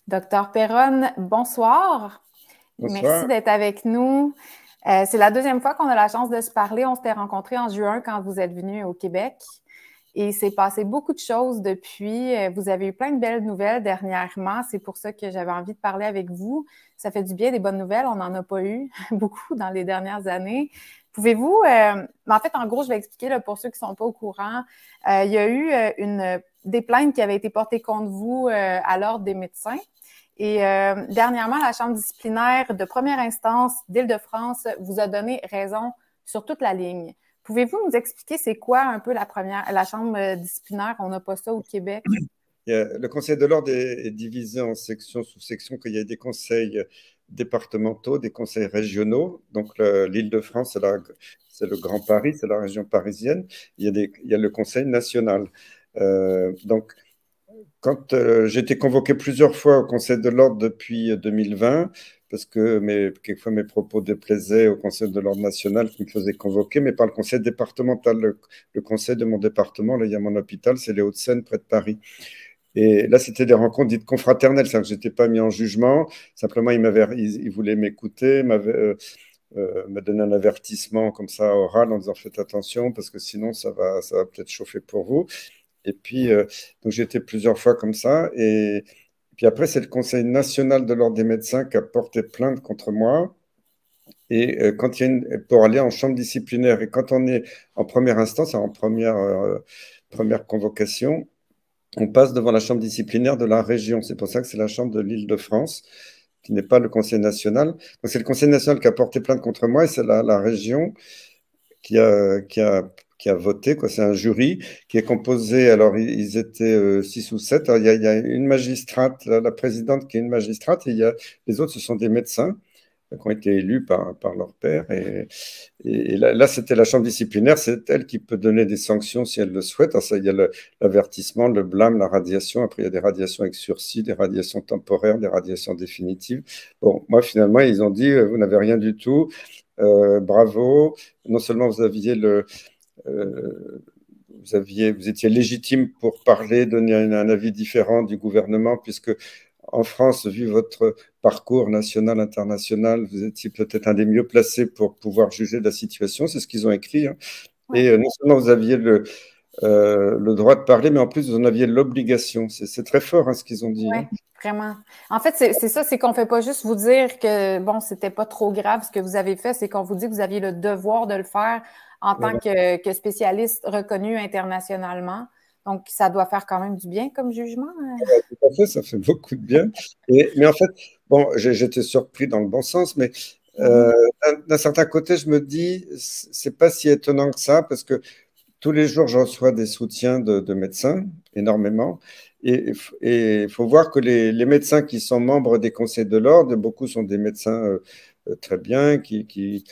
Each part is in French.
Docteur Perron, bonsoir. Merci Bonsoir. d'être avec nous. C'est la deuxième fois qu'on a la chance de se parler. On s'était rencontrés en juin quand vous êtes venu au Québec. Et il s'est passé beaucoup de choses depuis. Vous avez eu plein de belles nouvelles dernièrement. C'est pour ça que j'avais envie de parler avec vous. Ça fait du bien, des bonnes nouvelles. On n'en a pas eu beaucoup dans les dernières années. Pouvez-vous, en fait, en gros, je vais expliquer là, pour ceux qui ne sont pas au courant. Il y a eu des plaintes qui avaient été portées contre vous à l'Ordre des médecins. Et dernièrement, la Chambre disciplinaire de première instance d'Île-de-France vous a donné raison sur toute la ligne. Pouvez-vous nous expliquer c'est quoi un peu la Chambre disciplinaire? On n'a pas ça au Québec. Le Conseil de l'ordre est divisé en sections, sous-sections, qu'il y a des conseils départementaux, des conseils régionaux. Donc, l'Île-de-France, c'est le Grand Paris, c'est la région parisienne. Il y a le Conseil national. Donc, quand j'ai été convoqué plusieurs fois au Conseil de l'ordre depuis 2020, parce que quelquefois mes propos déplaisaient au Conseil de l'ordre national qui me faisait convoquer, mais par le Conseil départemental, le conseil de mon département, là il y a mon hôpital, c'est les Hauts-de-Seine, près de Paris. Et là, c'était des rencontres dites confraternelles, c'est-à-dire que je n'étais pas mis en jugement, simplement ils voulaient m'écouter, me donner un avertissement comme ça oral en disant faites attention parce que sinon ça va peut-être chauffer pour vous. Et puis, donc j'ai été plusieurs fois comme ça. Et puis après, c'est le Conseil national de l'ordre des médecins qui a porté plainte contre moi. Et quand il y a pour aller en chambre disciplinaire, et quand on est en première instance, en première convocation, on passe devant la chambre disciplinaire de la région. C'est pour ça que c'est la chambre de l'Île-de-France, qui n'est pas le Conseil national. Donc c'est le Conseil national qui a porté plainte contre moi et c'est la région qui a, qui a, qui a voté, quoi. C'est un jury qui est composé, alors ils étaient 6 ou 7. Alors, il y a une magistrate, la présidente qui est une magistrate, et les autres, ce sont des médecins qui ont été élus par leur père. Et là, c'était la chambre disciplinaire, c'est elle qui peut donner des sanctions si elle le souhaite. Alors, ça, il y a l'avertissement, le blâme, la radiation. Après, il y a des radiations avec sursis, des radiations temporaires, des radiations définitives. Bon, moi, finalement, ils ont dit, vous n'avez rien du tout. Bravo. Non seulement euh, vous étiez légitime pour parler, donner un avis différent du gouvernement, puisque en France, vu votre parcours national, international, vous étiez peut-être un des mieux placés pour pouvoir juger de la situation. C'est ce qu'ils ont écrit, hein. Ouais. Et non seulement vous aviez le droit de parler, mais en plus, vous en aviez l'obligation. C'est très fort, hein, ce qu'ils ont dit, Oui, hein. vraiment. En fait, c'est ça, c'est qu'on ne fait pas juste vous dire que, bon, c'était pas trop grave ce que vous avez fait, c'est qu'on vous dit que vous aviez le devoir de le faire en tant Voilà. que spécialiste reconnu internationalement. Donc, ça doit faire quand même du bien comme jugement, hein. Tout à fait, ça fait beaucoup de bien. Mais en fait, bon, j'étais surpris dans le bon sens, mais Mhm. d'un certain côté, je me dis, c'est pas si étonnant que ça, parce que tous les jours, je reçois des soutiens de médecins, énormément. Et il faut voir que les médecins qui sont membres des conseils de l'ordre, beaucoup sont des médecins très bien, qui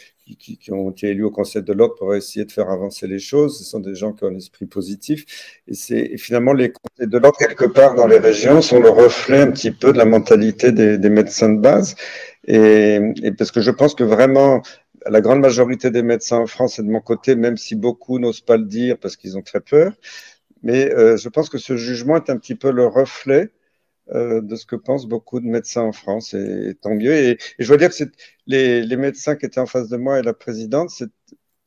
ont été élus au conseil de l'ordre pour essayer de faire avancer les choses. Ce sont des gens qui ont un esprit positif. Et finalement, les conseils de l'ordre, quelque part dans les régions, sont le reflet un petit peu de la mentalité des médecins de base. Et parce que je pense que vraiment, la grande majorité des médecins en France et de mon côté, même si beaucoup n'osent pas le dire parce qu'ils ont très peur, mais je pense que ce jugement est un petit peu le reflet de ce que pensent beaucoup de médecins en France, et tant mieux. Et je dois dire que les médecins qui étaient en face de moi et la présidente,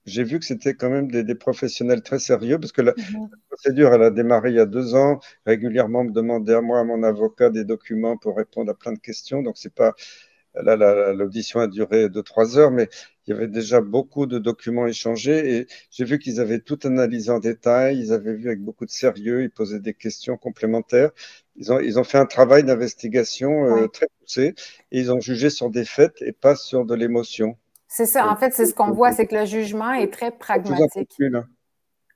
j'ai vu que c'était quand même des professionnels très sérieux, parce que la Mhm. procédure, elle a démarré il y a 2 ans. Régulièrement, on me demandait à moi, à mon avocat, des documents pour répondre à plein de questions. Donc, c'est pas Là, l'audition a duré 2, 3 heures, mais il y avait déjà beaucoup de documents échangés et j'ai vu qu'ils avaient tout analysé en détail, ils avaient vu avec beaucoup de sérieux, ils posaient des questions complémentaires. Ils ont fait un travail d'investigation Ouais. très poussé et ils ont jugé sur des faits et pas sur de l'émotion. C'est ça. En Donc, fait, c'est ce qu'on voit, c'est que le jugement est très je vous entends pragmatique. plus là.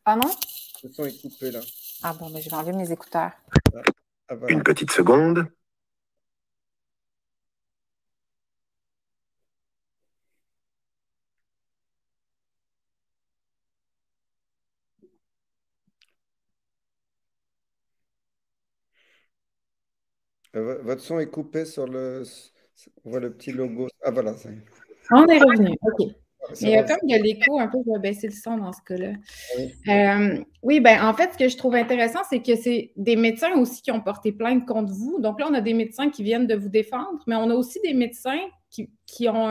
Ah non? Le son est coupé là. Ah bon, mais je vais enlever mes écouteurs. Ah, ah, Une voilà. petite seconde. Votre son est coupé sur on voit le petit logo. Ah voilà, ça y est. On est revenu. OK. Mais il y a comme de l'écho un peu, je vais baisser le son dans ce cas-là. Oui. Oui, ben en fait, ce que je trouve intéressant, c'est que c'est des médecins aussi qui ont porté plainte contre vous. Donc là, on a des médecins qui viennent de vous défendre, mais on a aussi des médecins qui ont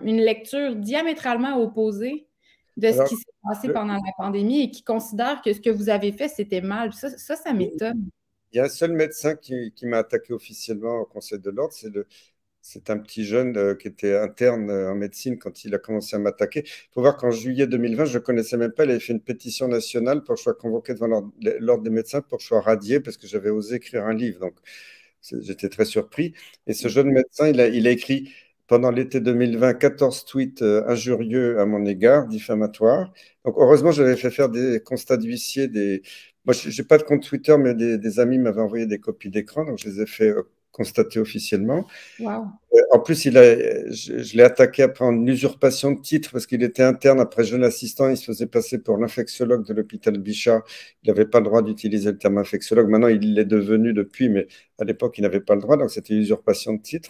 une lecture diamétralement opposée de ce Alors, qui s'est passé le- pendant la pandémie et qui considèrent que ce que vous avez fait, c'était mal. Ça m'étonne. il y a un seul médecin qui m'a attaqué officiellement au Conseil de l'Ordre, c'est un petit jeune qui était interne en médecine quand il a commencé à m'attaquer. Il faut voir qu'en juillet 2020, je ne le connaissais même pas. Il avait fait une pétition nationale pour que je sois convoqué devant l'ordre des médecins pour que je sois radié parce que j'avais osé écrire un livre. Donc, j'étais très surpris. Et ce jeune médecin, il a écrit pendant l'été 2020 14 tweets injurieux à mon égard, diffamatoires. Donc, heureusement, j'avais fait faire des constats d'huissier. Moi, je n'ai pas de compte Twitter, mais des amis m'avaient envoyé des copies d'écran, donc je les ai fait constater officiellement. Wow. En plus, je l'ai attaqué après en usurpation de titre parce qu'il était interne après jeune assistant. Il se faisait passer pour l'infectiologue de l'hôpital Bichat. Il n'avait pas le droit d'utiliser le terme infectiologue. Maintenant, il l'est devenu depuis, mais à l'époque, il n'avait pas le droit. Donc, c'était usurpation de titre,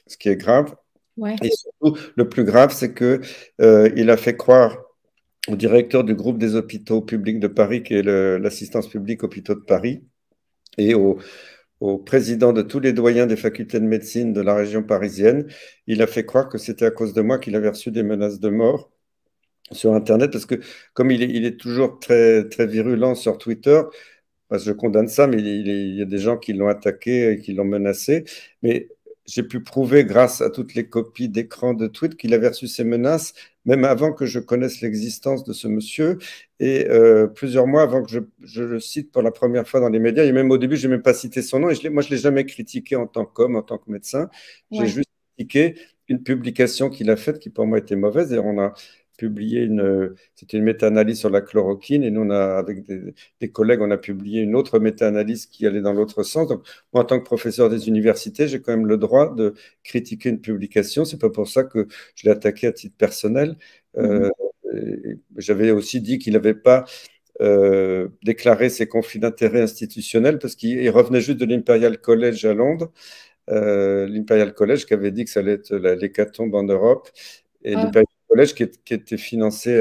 ce qui est grave. Ouais. Et surtout, le plus grave, c'est que il a fait croire au directeur du groupe des hôpitaux publics de Paris, qui est l'assistance publique hôpitaux de Paris, et au président de tous les doyens des facultés de médecine de la région parisienne. Il a fait croire que c'était à cause de moi qu'il avait reçu des menaces de mort sur Internet, parce que comme il est toujours très, très virulent sur Twitter, parce que je condamne ça, mais il y a des gens qui l'ont attaqué et qui l'ont menacé. Mais j'ai pu prouver, grâce à toutes les copies d'écran de tweets, qu'il avait reçu ces menaces, même avant que je connaisse l'existence de ce monsieur, et plusieurs mois avant que je le cite pour la première fois dans les médias. Et même au début, je n'ai même pas cité son nom, et moi, je ne l'ai jamais critiqué en tant qu'homme, en tant que médecin. J'ai Ouais. juste critiqué une publication qu'il a faite qui, pour moi, était mauvaise. Et on a publié c'était une méta-analyse sur la chloroquine, et nous, avec des collègues, on a publié une autre méta-analyse qui allait dans l'autre sens. Donc, moi, en tant que professeur des universités, j'ai quand même le droit de critiquer une publication. C'est pas pour ça que je l'ai attaqué à titre personnel. Mhm. Euh, J'avais aussi dit qu'il n'avait pas déclaré ses conflits d'intérêts institutionnels parce qu'il revenait juste de l'Imperial College à Londres. L'Imperial College qui avait dit que ça allait être l'hécatombe en Europe, et Ah, l'Imperial College qui était financé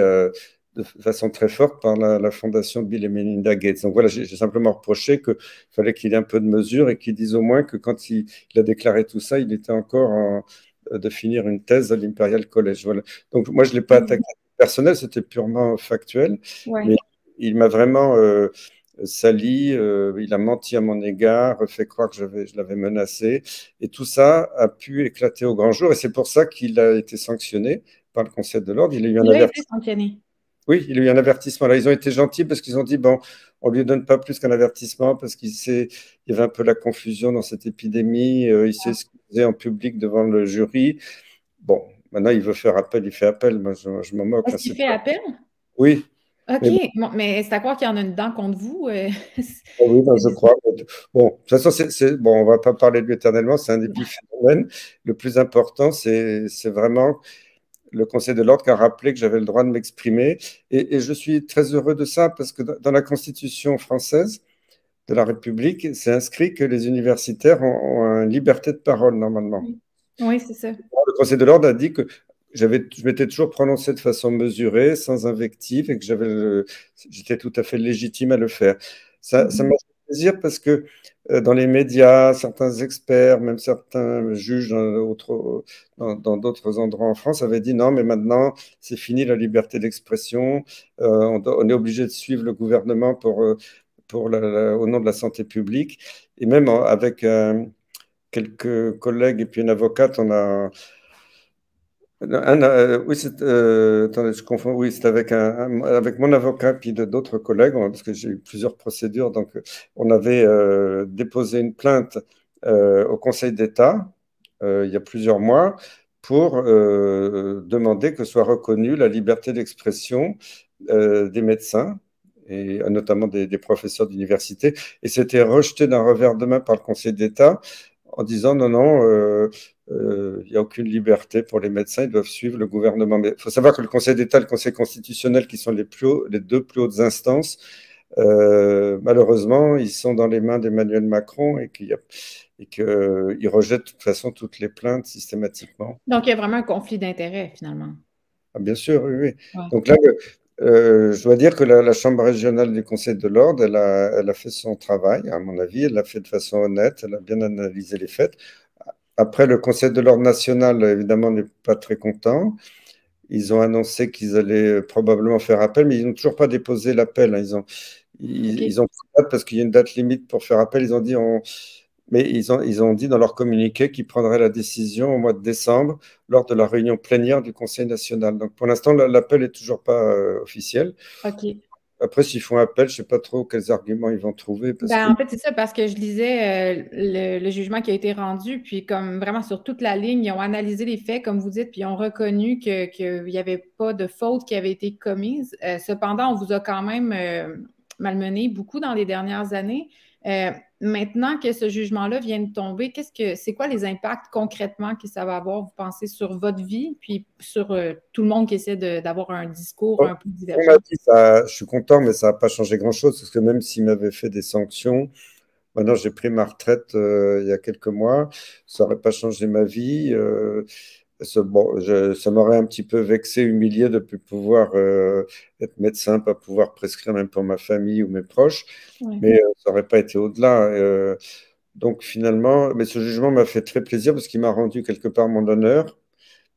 de façon très forte par la fondation Bill et Melinda Gates. Donc voilà, j'ai simplement reproché qu'il fallait qu'il ait un peu de mesure et qu'il dise au moins que quand il a déclaré tout ça, il était encore de finir une thèse à l'Imperial College. Voilà. Donc moi, je ne l'ai pas attaqué personnel, c'était purement factuel, ouais. mais il m'a vraiment sali, il a menti à mon égard, fait croire que je l'avais menacé, et tout ça a pu éclater au grand jour, et c'est pour ça qu'il a été sanctionné par le Conseil de l'Ordre. Il a eu un Il a été avertissement. sanctionné. Oui, il a eu un avertissement. Là, ils ont été gentils parce qu'ils ont dit, bon, on lui donne pas plus qu'un avertissement parce il y avait un peu la confusion dans cette épidémie. Il s'est excusé en public devant le jury. Bon, maintenant, il veut faire appel, il fait appel. Moi, je m'en moque, hein, Est-ce qu'il c'est fait pas... appel? Oui, OK. mais bon, Bon, mais c'est à croire qu'il y en a une dent contre vous. oui, ben, je crois. Bon, de toute façon, bon, on va pas parler de lui éternellement, c'est un épiphénomène. Le plus important, c'est vraiment le Conseil de l'Ordre qui a rappelé que j'avais le droit de m'exprimer. Et je suis très heureux de ça parce que dans la Constitution française de la République, c'est inscrit que les universitaires ont une liberté de parole normalement. Oui, oui, c'est ça. Le Conseil de l'Ordre a dit que je m'étais toujours prononcé de façon mesurée, sans invective, et que j'étais tout à fait légitime à le faire. Ça m'a Mhm. fait plaisir parce que dans les médias, certains experts, même certains juges dans d'autres endroits en France avaient dit non, mais maintenant, c'est fini la liberté d'expression, on est obligé de suivre le gouvernement au nom de la santé publique. Et même avec quelques collègues et puis une avocate, on a oui, attendez, je confonds. Oui, c'est avec mon avocat puis d'autres collègues, parce que j'ai eu plusieurs procédures. Donc, on avait déposé une plainte au Conseil d'État il y a plusieurs mois pour demander que soit reconnue la liberté d'expression des médecins et notamment des professeurs d'université. Et c'était rejeté d'un revers de main par le Conseil d'État en disant non, non, il n'y a aucune liberté pour les médecins, ils doivent suivre le gouvernement. Mais il faut savoir que le Conseil d'État et le Conseil constitutionnel, qui sont les deux plus hautes instances, malheureusement, ils sont dans les mains d'Emmanuel Macron et qu'ils rejettent de toute façon toutes les plaintes systématiquement. Donc, il y a vraiment un conflit d'intérêts, finalement. Ah, bien sûr, oui, oui. Ouais. Donc là, je dois dire que la Chambre régionale du Conseil de l'Ordre, elle a fait son travail, à mon avis, elle l'a fait de façon honnête, elle a bien analysé les faits. Après, le Conseil de l'Ordre national, évidemment, n'est pas très content. Ils ont annoncé qu'ils allaient probablement faire appel, mais ils n'ont toujours pas déposé l'appel, hein. Ils OK. ont pris date parce qu'il y a une date limite pour faire appel. Ils ont dit, mais ils ont dit dans leur communiqué qu'ils prendraient la décision au mois de décembre lors de la réunion plénière du Conseil national. Donc pour l'instant, l'appel n'est toujours pas officiel. OK. Après, s'ils font appel, je ne sais pas trop quels arguments ils vont trouver parce que Ben, en fait, c'est ça, parce que je lisais le jugement qui a été rendu, puis comme vraiment sur toute la ligne, ils ont analysé les faits, comme vous dites, puis ils ont reconnu qu'il n'y avait pas de faute qui avait été commise. Cependant, on vous a quand même malmené beaucoup dans les dernières années. Maintenant que ce jugement-là vient de tomber, c'est quoi les impacts concrètement que ça va avoir, vous pensez, sur votre vie, puis sur tout le monde qui essaie d'avoir un discours bon, un peu on m'a divergent? dit ça, je suis content, mais ça n'a pas changé grand-chose parce que même s'ils m'avaient fait des sanctions, maintenant j'ai pris ma retraite il y a quelques mois, ça n'aurait pas changé ma vie. Bon, ça m'aurait un petit peu vexé, humilié de ne plus pouvoir être médecin, pas pouvoir prescrire même pour ma famille ou mes proches, Ouais. mais ça n'aurait pas été au-delà. Donc finalement, mais ce jugement m'a fait très plaisir parce qu'il m'a rendu quelque part mon honneur,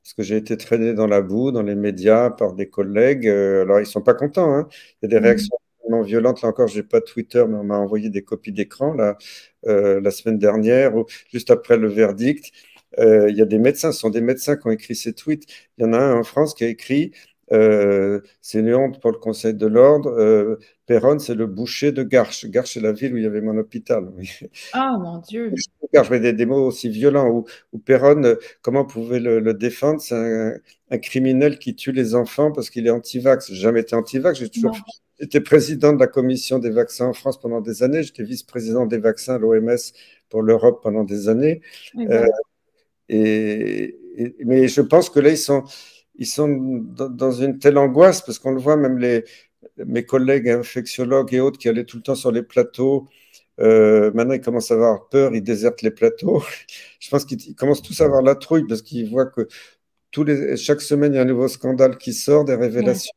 parce que j'ai été traîné dans la boue, dans les médias, par des collègues. Alors ils sont pas contents, hein. Il y a des Mhm. réactions vraiment violentes. Là encore, j'ai pas Twitter, mais on m'a envoyé des copies d'écran là, la semaine dernière, ou juste après le verdict. Il y a des médecins, ce sont des médecins qui ont écrit ces tweets. Il y en a un en France qui a écrit c'est une honte pour le Conseil de l'Ordre. Péronne, c'est le boucher de Garches. Garches, c'est la ville où il y avait mon hôpital. Oui. Ah, mon Dieu. Je mets des mots aussi violents. Ou Péronne, comment pouvez le défendre? C'est un criminel qui tue les enfants parce qu'il est anti-vax. J'ai jamais été anti-vax. J'étais président de la commission des vaccins en France pendant des années. J'étais vice-président des vaccins à l'OMS pour l'Europe pendant des années. Euh, Exact. mais je pense que là, ils sont dans une telle angoisse parce qu'on le voit, même mes collègues infectiologues et autres qui allaient tout le temps sur les plateaux. Maintenant, ils commencent à avoir peur, ils désertent les plateaux. Je pense qu'ils commencent tous à avoir la trouille parce qu'ils voient que chaque semaine, il y a un nouveau scandale qui sort, des Ouais. révélations.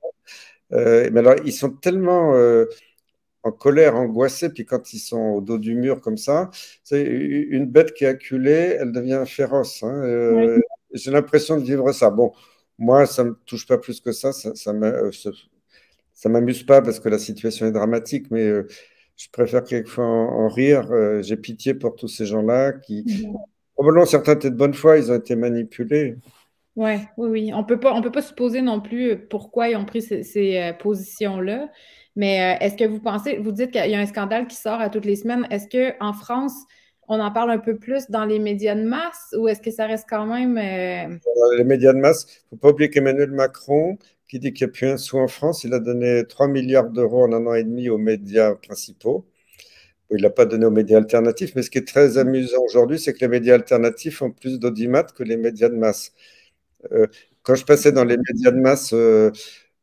Mais alors, ils sont tellement en colère, angoissés, puis quand ils sont au dos du mur comme ça, c'est une bête qui est acculée, elle devient féroce, hein. Ouais. J'ai l'impression de vivre ça. Bon, moi, ça me touche pas plus que ça. Ça m'amuse pas parce que la situation est dramatique, mais je préfère quelquefois en rire. J'ai pitié pour tous ces gens-là qui, Mhm. probablement certains étaient de bonne foi, ils ont été manipulés. Ouais, oui, oui. On peut pas supposer non plus pourquoi ils ont pris ces positions-là. Mais est-ce que vous pensez, vous dites qu'il y a un scandale qui sort à toutes les semaines. Est-ce qu'en France, on en parle un peu plus dans les médias de masse ou est-ce que ça reste quand même Les médias de masse, il ne faut pas oublier qu'Emmanuel Macron, qui dit qu'il n'y a plus un sou en France, il a donné 3 milliards d'euros en un an et demi aux médias principaux. Bon, il n'a pas donné aux médias alternatifs, mais ce qui est très amusant aujourd'hui, c'est que les médias alternatifs ont plus d'audimat que les médias de masse. Euh, Quand je passais dans les médias de masse,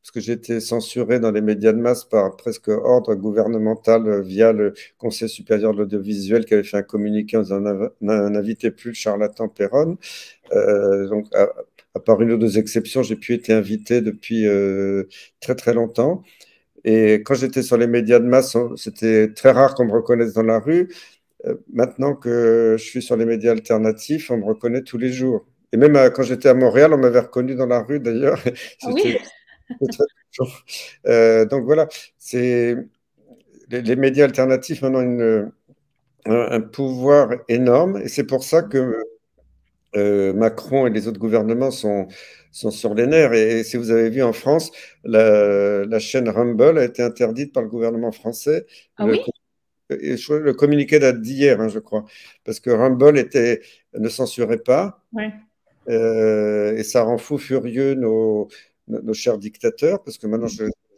parce que j'ai été censuré dans les médias de masse par presque ordre gouvernemental via le Conseil supérieur de l'audiovisuel qui avait fait un communiqué en disant n'invitez plus le charlatan Perron. Donc, à part une ou deux exceptions, j'ai pu être invité depuis très très longtemps. Et quand j'étais sur les médias de masse, c'était très rare qu'on me reconnaisse dans la rue. Maintenant que je suis sur les médias alternatifs, on me reconnaît tous les jours. Et même quand j'étais à Montréal, on m'avait reconnu dans la rue d'ailleurs. Ah oui? C'était très touchant. Donc voilà, c'est les médias alternatifs maintenant un pouvoir énorme. Et c'est pour ça que Macron et les autres gouvernements sont sur les nerfs. Et si vous avez vu en France, la chaîne Rumble a été interdite par le gouvernement français. Ah Le, oui? le communiqué date d'hier, hein, je crois, parce que Rumble ne censurait pas. Ouais, Et ça rend fou furieux nos chers dictateurs, parce que maintenant,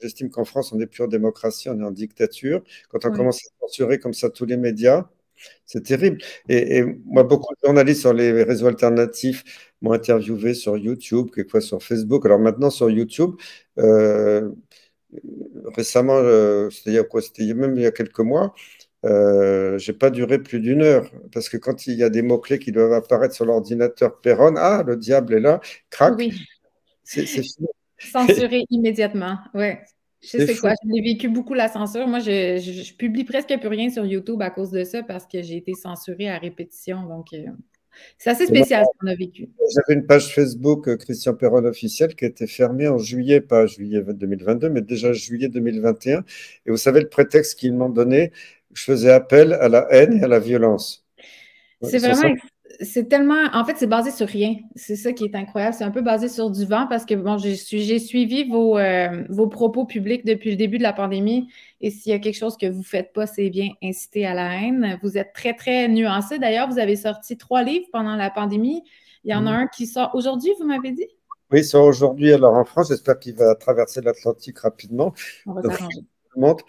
j'estime qu'en France, on n'est plus en démocratie, on est en dictature. Quand on ouais, commence à censurer comme ça tous les médias, c'est terrible. Et moi, beaucoup de journalistes sur les réseaux alternatifs m'ont interviewé sur YouTube, quelquefois sur Facebook. Alors maintenant, sur YouTube, euh, récemment, c'était quoi? C'était même il y a quelques mois, j'ai pas duré plus d'une heure parce que quand il y a des mots-clés qui doivent apparaître sur l'ordinateur Perron, ah, le diable est là, oui, crac, oui. c'est fini. Censuré immédiatement, oui. Je C'est sais fou. quoi, j'ai vécu beaucoup la censure. Moi, je publie presque plus rien sur YouTube à cause de ça parce que j'ai été censurée à répétition. Donc, c'est assez Et moi, spécial ce qu'on a vécu. j'avais une page Facebook Christian Perron officiel qui a été fermée en juillet, pas juillet 2022, mais déjà juillet 2021. Et vous savez, le prétexte qu'ils m'ont donné, je faisais appel à la haine et à la violence. Ouais, C'est ils sont vraiment, sympas. c'est tellement, en fait, c'est basé sur rien. C'est ça qui est incroyable. C'est un peu basé sur du vent parce que, bon, j'ai suivi vos propos publics depuis le début de la pandémie. Et s'il y a quelque chose que vous faites pas, c'est bien inciter à la haine. Vous êtes très, très nuancé. D'ailleurs, vous avez sorti 3 livres pendant la pandémie. Il y en a un qui sort aujourd'hui, vous m'avez dit? Oui, ils sont aujourd'hui alors en France. J'espère qu'il va traverser l'Atlantique rapidement. On va Donc, s'arranger. je vous montre.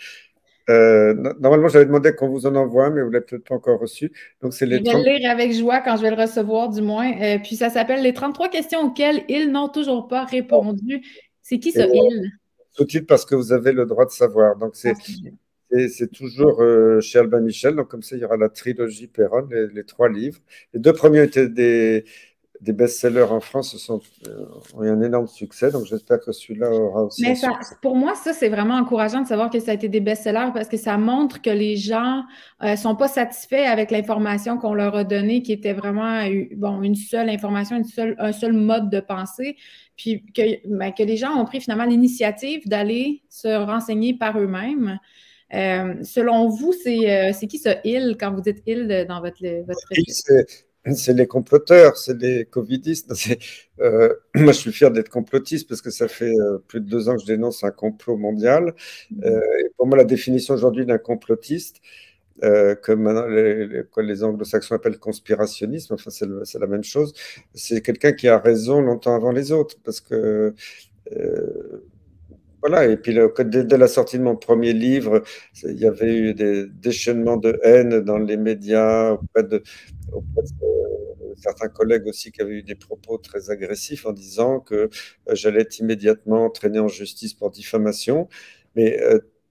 Normalement, j'avais demandé qu'on vous en envoie un, mais vous ne l'avez peut-être pas encore reçu. Donc, c'est Je les vais le 30. lire avec joie quand je vais le recevoir, du moins. Puis ça s'appelle Les 33 questions auxquelles ils n'ont toujours pas répondu. C'est qui Et ça, ils? sous-titres parce que vous avez le droit de savoir. Donc, Ah, c'est toujours chez Albin Michel. Donc, comme ça, il y aura la trilogie Perron, les 3 livres. Les 2 premiers étaient des best-sellers en France, ont eu un énorme succès. Donc, j'espère que celui-là aura aussi un Mais succès. pour moi, ça, c'est vraiment encourageant de savoir que ça a été des best-sellers parce que ça montre que les gens sont pas satisfaits avec l'information qu'on leur a donnée, qui était vraiment bon, une seule information, un seul mode de pensée, puis que les gens ont pris finalement l'initiative d'aller se renseigner par eux-mêmes. Selon vous, c'est qui ce il quand vous dites il dans votre Et film? c'est les comploteurs, c'est les covidistes. Moi, je suis fier d'être complotiste parce que ça fait plus de 2 ans que je dénonce un complot mondial. Et pour moi, la définition aujourd'hui d'un complotiste, que maintenant quoi les anglo-saxons appellent conspirationnisme, enfin c'est la même chose, c'est quelqu'un qui a raison longtemps avant les autres. Parce que euh, voilà, et puis dès la sortie de mon premier livre, il y avait eu des déchaînements de haine dans les médias auprès de certains collègues aussi qui avaient eu des propos très agressifs en disant que j'allais être immédiatement traîné en justice pour diffamation. Mais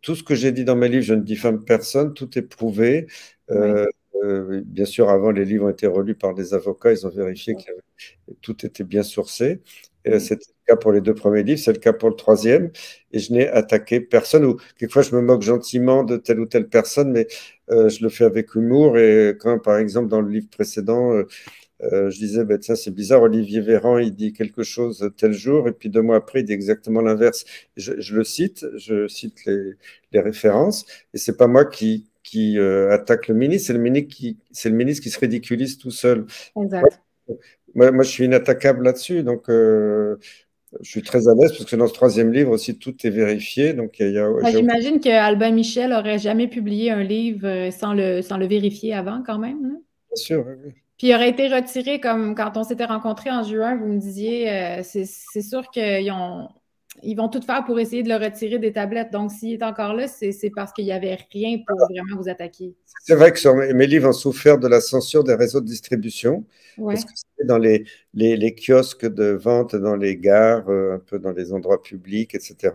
tout ce que j'ai dit dans mes livres, je ne diffame personne, tout est prouvé. Oui. Euh, Bien sûr, avant, les livres ont été relus par des avocats, ils ont vérifié que tout était bien sourcé. Et Oui. c'était le cas pour les 2 premiers livres, c'est le cas pour le troisième. Et je n'ai attaqué personne, ou quelquefois je me moque gentiment de telle ou telle personne, mais je le fais avec humour. Et quand, par exemple, dans le livre précédent, je disais, bah, tiens, c'est bizarre, Olivier Véran, il dit quelque chose tel jour, et puis 2 mois après, il dit exactement l'inverse. Je le cite, je cite les références, et c'est pas moi qui attaque le ministre, c'est le ministre qui se ridiculise tout seul. Ouais. Exact. Moi, je suis inattaquable là-dessus, donc je suis très à l'aise parce que dans ce troisième livre aussi, tout est vérifié, donc Ben, j'ai aucun. j'imagine que Albin Michel aurait jamais publié un livre sans le vérifier avant, quand même, là. Bien sûr, oui, oui. Puis il aurait été retiré comme quand on s'était rencontrés en juin, vous me disiez, c'est sûr ils vont tout faire pour essayer de le retirer des tablettes. Donc, s'il est encore là, c'est parce qu'il n'y avait rien pour vraiment vous attaquer. C'est vrai que mes livres ont souffert de la censure des réseaux de distribution, parce Ouais. que c'était dans les kiosques de vente, dans les gares, un peu dans les endroits publics, etc.,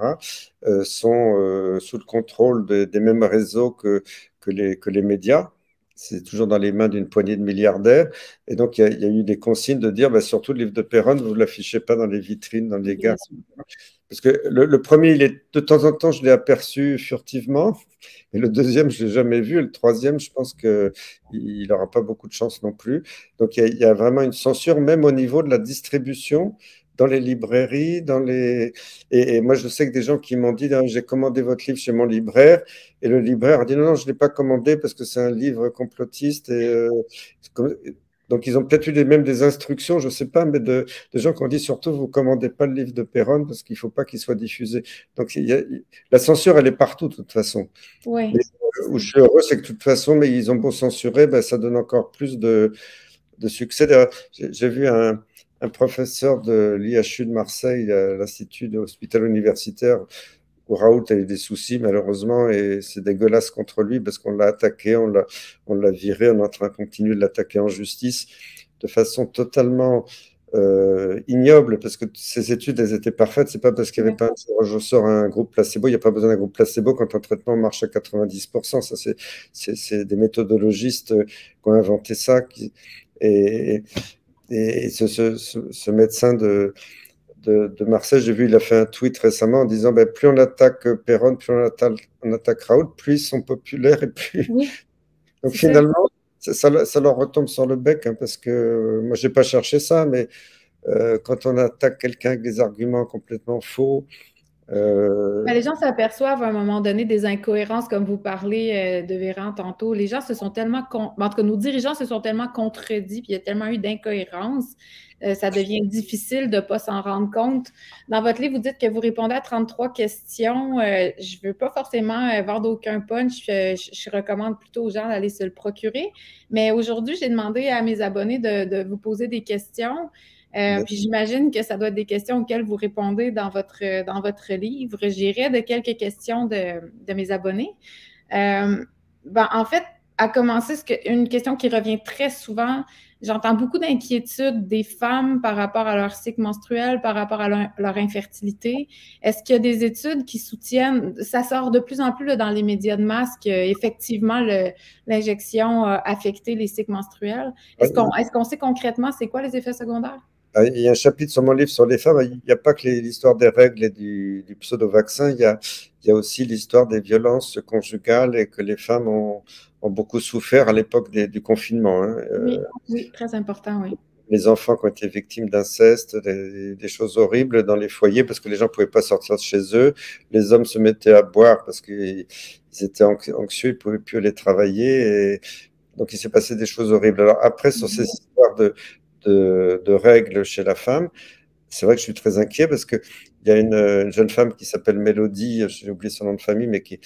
sont sous le contrôle des mêmes réseaux que les médias. C'est toujours dans les mains d'une poignée de milliardaires. Et donc, il y a eu des consignes de dire, bah, surtout le livre de Perron, vous ne l'affichez pas dans les vitrines, dans les gares. Bien sûr. Parce que le premier, de temps en temps, je l'ai aperçu furtivement. Et le deuxième, je ne l'ai jamais vu. Et le troisième, je pense qu'il n'aura pas beaucoup de chance non plus. Donc, il y a vraiment une censure, même au niveau de la distribution, dans les librairies, Et moi, je sais que des gens qui m'ont dit, ah, j'ai commandé votre livre chez mon libraire. Et le libraire a dit, non, non, je ne l'ai pas commandé parce que c'est un livre complotiste. Donc, ils ont peut-être eu même des instructions, je ne sais pas, mais des gens qui ont dit surtout, vous ne commandez pas le livre de Perron parce qu'il ne faut pas qu'il soit diffusé. Donc, la censure, elle est partout, de toute façon. Mais Oui. où je suis heureux, c'est que de toute façon, mais ils ont beau censurer, ben, ça donne encore plus de succès. D'ailleurs, j'ai vu un professeur de l'IHU de Marseille, l'Institut hospitalo universitaire, où Raoult a eu des soucis, malheureusement, et c'est dégueulasse contre lui parce qu'on l'a attaqué, on l'a viré, on est en train de continuer de l'attaquer en justice de façon totalement ignoble, parce que ces études, elles étaient parfaites. C'est pas parce qu'il n'y avait Oui. pas un tirage au sort, un groupe placebo. Il n'y a pas besoin d'un groupe placebo quand un traitement marche à 90%. Ça, c'est des méthodologistes qui ont inventé ça. Et ce médecin de Marseille. J'ai vu, il a fait un tweet récemment en disant ben, plus on attaque Perron, plus on attaque Raoult, plus ils sont populaires et plus. Oui, Donc c'est ça. finalement, ça leur retombe sur le bec, hein, parce que moi, j'ai pas cherché ça, mais quand on attaque quelqu'un avec des arguments complètement faux, Ben, euh, les gens s'aperçoivent à un moment donné des incohérences, comme vous parlez de Véran tantôt. Les gens se sont tellement, en tout cas, nos dirigeants se sont tellement contredits, puis il y a tellement eu d'incohérences, ça devient difficile de ne pas s'en rendre compte. Dans votre livre, vous dites que vous répondez à 33 questions. Je ne veux pas forcément vendre aucun punch. Je recommande plutôt aux gens d'aller se le procurer. Mais aujourd'hui, j'ai demandé à mes abonnés de vous poser des questions. Puis j'imagine que ça doit être des questions auxquelles vous répondez dans votre livre. J'irai de quelques questions de mes abonnés. En fait, à commencer, une question qui revient très souvent, j'entends beaucoup d'inquiétudes des femmes par rapport à leur cycle menstruel, par rapport à leur infertilité. Est-ce qu'il y a des études qui soutiennent, ça sort de plus en plus là, dans les médias de masse, qu'effectivement l'injection a affecté les cycles menstruels? Est-ce qu'on sait concrètement c'est quoi les effets secondaires? il y a un chapitre sur mon livre sur les femmes. Il n'y a pas que l'histoire des règles et du pseudo-vaccin. Il y a aussi l'histoire des violences conjugales et que les femmes ont beaucoup souffert à l'époque du confinement, hein. Oui, oui, très important, oui. Les enfants qui ont été victimes d'inceste, des choses horribles dans les foyers parce que les gens ne pouvaient pas sortir de chez eux. Les hommes se mettaient à boire parce qu'ils étaient anxieux, ils ne pouvaient plus aller travailler. Et donc, il s'est passé des choses horribles. Alors, après, sur ces histoires de règles chez la femme, c'est vrai que je suis très inquiet parce qu'il y a une jeune femme qui s'appelle Mélodie, j'ai oublié son nom de famille, mais qui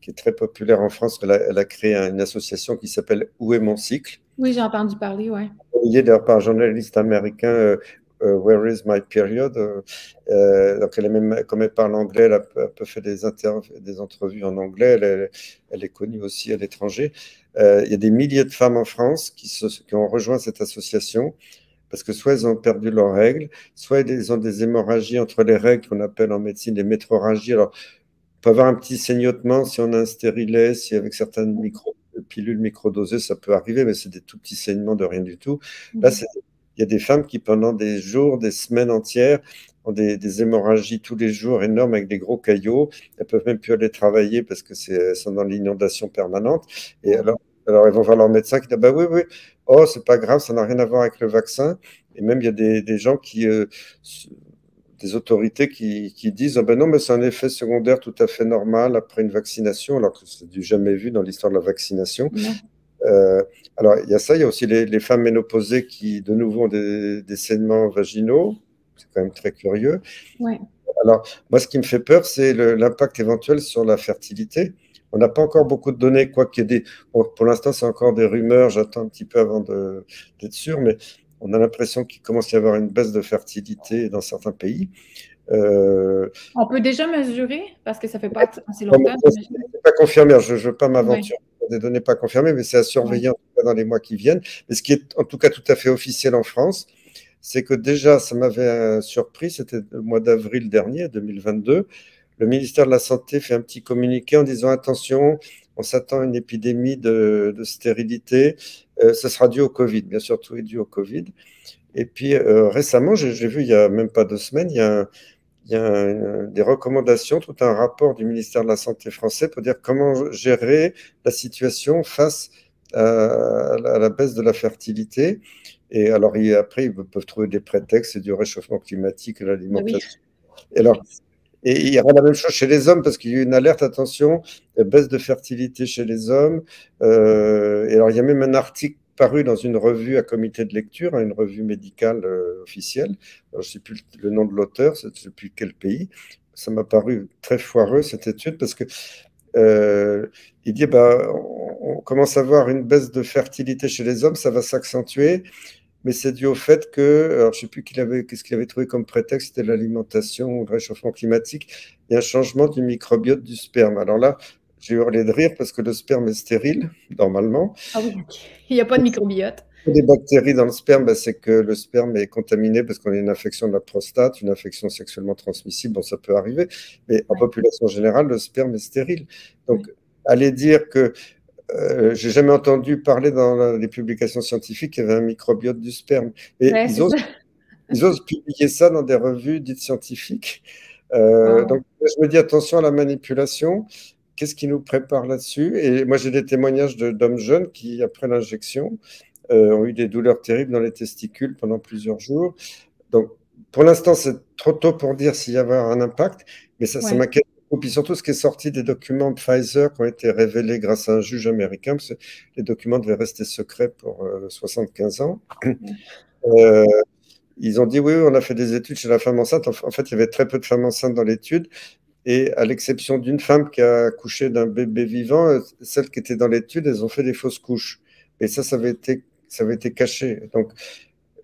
est très populaire en France. Elle a créé une association qui s'appelle Où est mon cycle? Oui, j'ai entendu parler, oui. Liée d'ailleurs par un journaliste américain, Where is my period? Donc elle est même, comme elle parle anglais, elle a un peu fait des entrevues en anglais. Elle est connue aussi à l'étranger. Il y a des milliers de femmes en France qui ont rejoint cette association parce que soit elles ont perdu leurs règles, soit elles ont des hémorragies entre les règles qu'on appelle en médecine des métrorragies. Alors, on peut avoir un petit saignotement si on a un stérilet, si avec certaines pilules microdosées, ça peut arriver, mais c'est des tout petits saignements de rien du tout. Là, il y a des femmes qui, pendant des jours, des semaines entières, ont des hémorragies tous les jours énormes avec des gros caillots. Elles peuvent même plus aller travailler parce que elles sont dans l'inondation permanente. Et alors, elles vont voir leur médecin qui dit, bah oui, oui, oh, c'est pas grave, ça n'a rien à voir avec le vaccin. Et même, il y a des gens des autorités qui disent oh ben non, mais c'est un effet secondaire tout à fait normal après une vaccination, alors que c'est du jamais vu dans l'histoire de la vaccination. Euh, alors, il y a ça, il y a aussi les femmes ménopausées qui, de nouveau, ont des saignements vaginaux. C'est quand même très curieux. Ouais. Alors, moi, ce qui me fait peur, c'est l'impact éventuel sur la fertilité. On n'a pas encore beaucoup de données, quoi qu'il y ait bon, pour l'instant, c'est encore des rumeurs. J'attends un petit peu avant d'être sûr, mais on a l'impression qu'il commence à y avoir une baisse de fertilité dans certains pays. On peut déjà mesurer, parce que ça fait pas assez longtemps, j'imagine. C'est pas confirmé, je ne veux pas Ouais. m'aventurer sur des données pas confirmées, mais c'est à surveiller en tout cas dans les mois qui viennent. Mais ce qui est en tout cas tout à fait officiel en France, c'est que déjà, ça m'avait surpris, c'était le mois d'avril dernier, 2022, le ministère de la Santé fait un petit communiqué en disant attention, on s'attend à une épidémie de stérilité, ce sera dû au Covid, bien sûr, tout est dû au Covid. Et puis récemment, j'ai vu il n'y a même pas 2 semaines, il y a des recommandations, tout un rapport du ministère de la Santé français pour dire comment gérer la situation face à la baisse de la fertilité. Et alors, après, ils peuvent trouver des prétextes, c'est du réchauffement climatique, Oui. l'alimentation. Et il y aura la même chose chez les hommes, parce qu'il y a eu une alerte, attention, baisse de fertilité chez les hommes. Et alors, il y a même un article paru dans une revue à comité de lecture, hein, une revue médicale officielle. Alors, je ne sais plus le nom de l'auteur, je ne sais plus quel pays. Ça m'a paru très foireux, cette étude, parce que il dit bah, on commence à voir une baisse de fertilité chez les hommes, ça va s'accentuer, mais c'est dû au fait que, alors je ne sais plus qu'est-ce qu'il avait trouvé comme prétexte, c'était l'alimentation ou le réchauffement climatique, il y a un changement du microbiote du sperme. Alors là, j'ai hurlé de rire parce que le sperme est stérile, normalement. Ah oui, ok. Il n'y a pas de microbiote. Des bactéries dans le sperme, bah, c'est que le sperme est contaminé parce qu'on a une infection de la prostate, une infection sexuellement transmissible, bon, ça peut arriver, mais en population générale, le sperme est stérile. Donc, aller dire que j'ai jamais entendu parler dans les publications scientifiques qu'il y avait un microbiote du sperme. Et ils osent publier ça dans des revues dites scientifiques. Wow. Donc, je me dis attention à la manipulation. Qu'est-ce qui nous prépare là-dessus? Et moi, j'ai des témoignages d'hommes jeunes qui, après l'injection, ont eu des douleurs terribles dans les testicules pendant plusieurs jours. Donc, pour l'instant, c'est trop tôt pour dire s'il y avait un impact, mais ça Ouais. m'inquiète beaucoup. Puis surtout, ce qui est sorti des documents de Pfizer qui ont été révélés grâce à un juge américain, parce que les documents devaient rester secrets pour 75 ans. Euh, Ils ont dit oui, on a fait des études chez la femme enceinte. En fait, il y avait très peu de femmes enceintes dans l'étude. Et à l'exception d'une femme qui a accouché d'un bébé vivant, celles qui étaient dans l'étude, elles ont fait des fausses couches. Et ça avait été caché. Donc,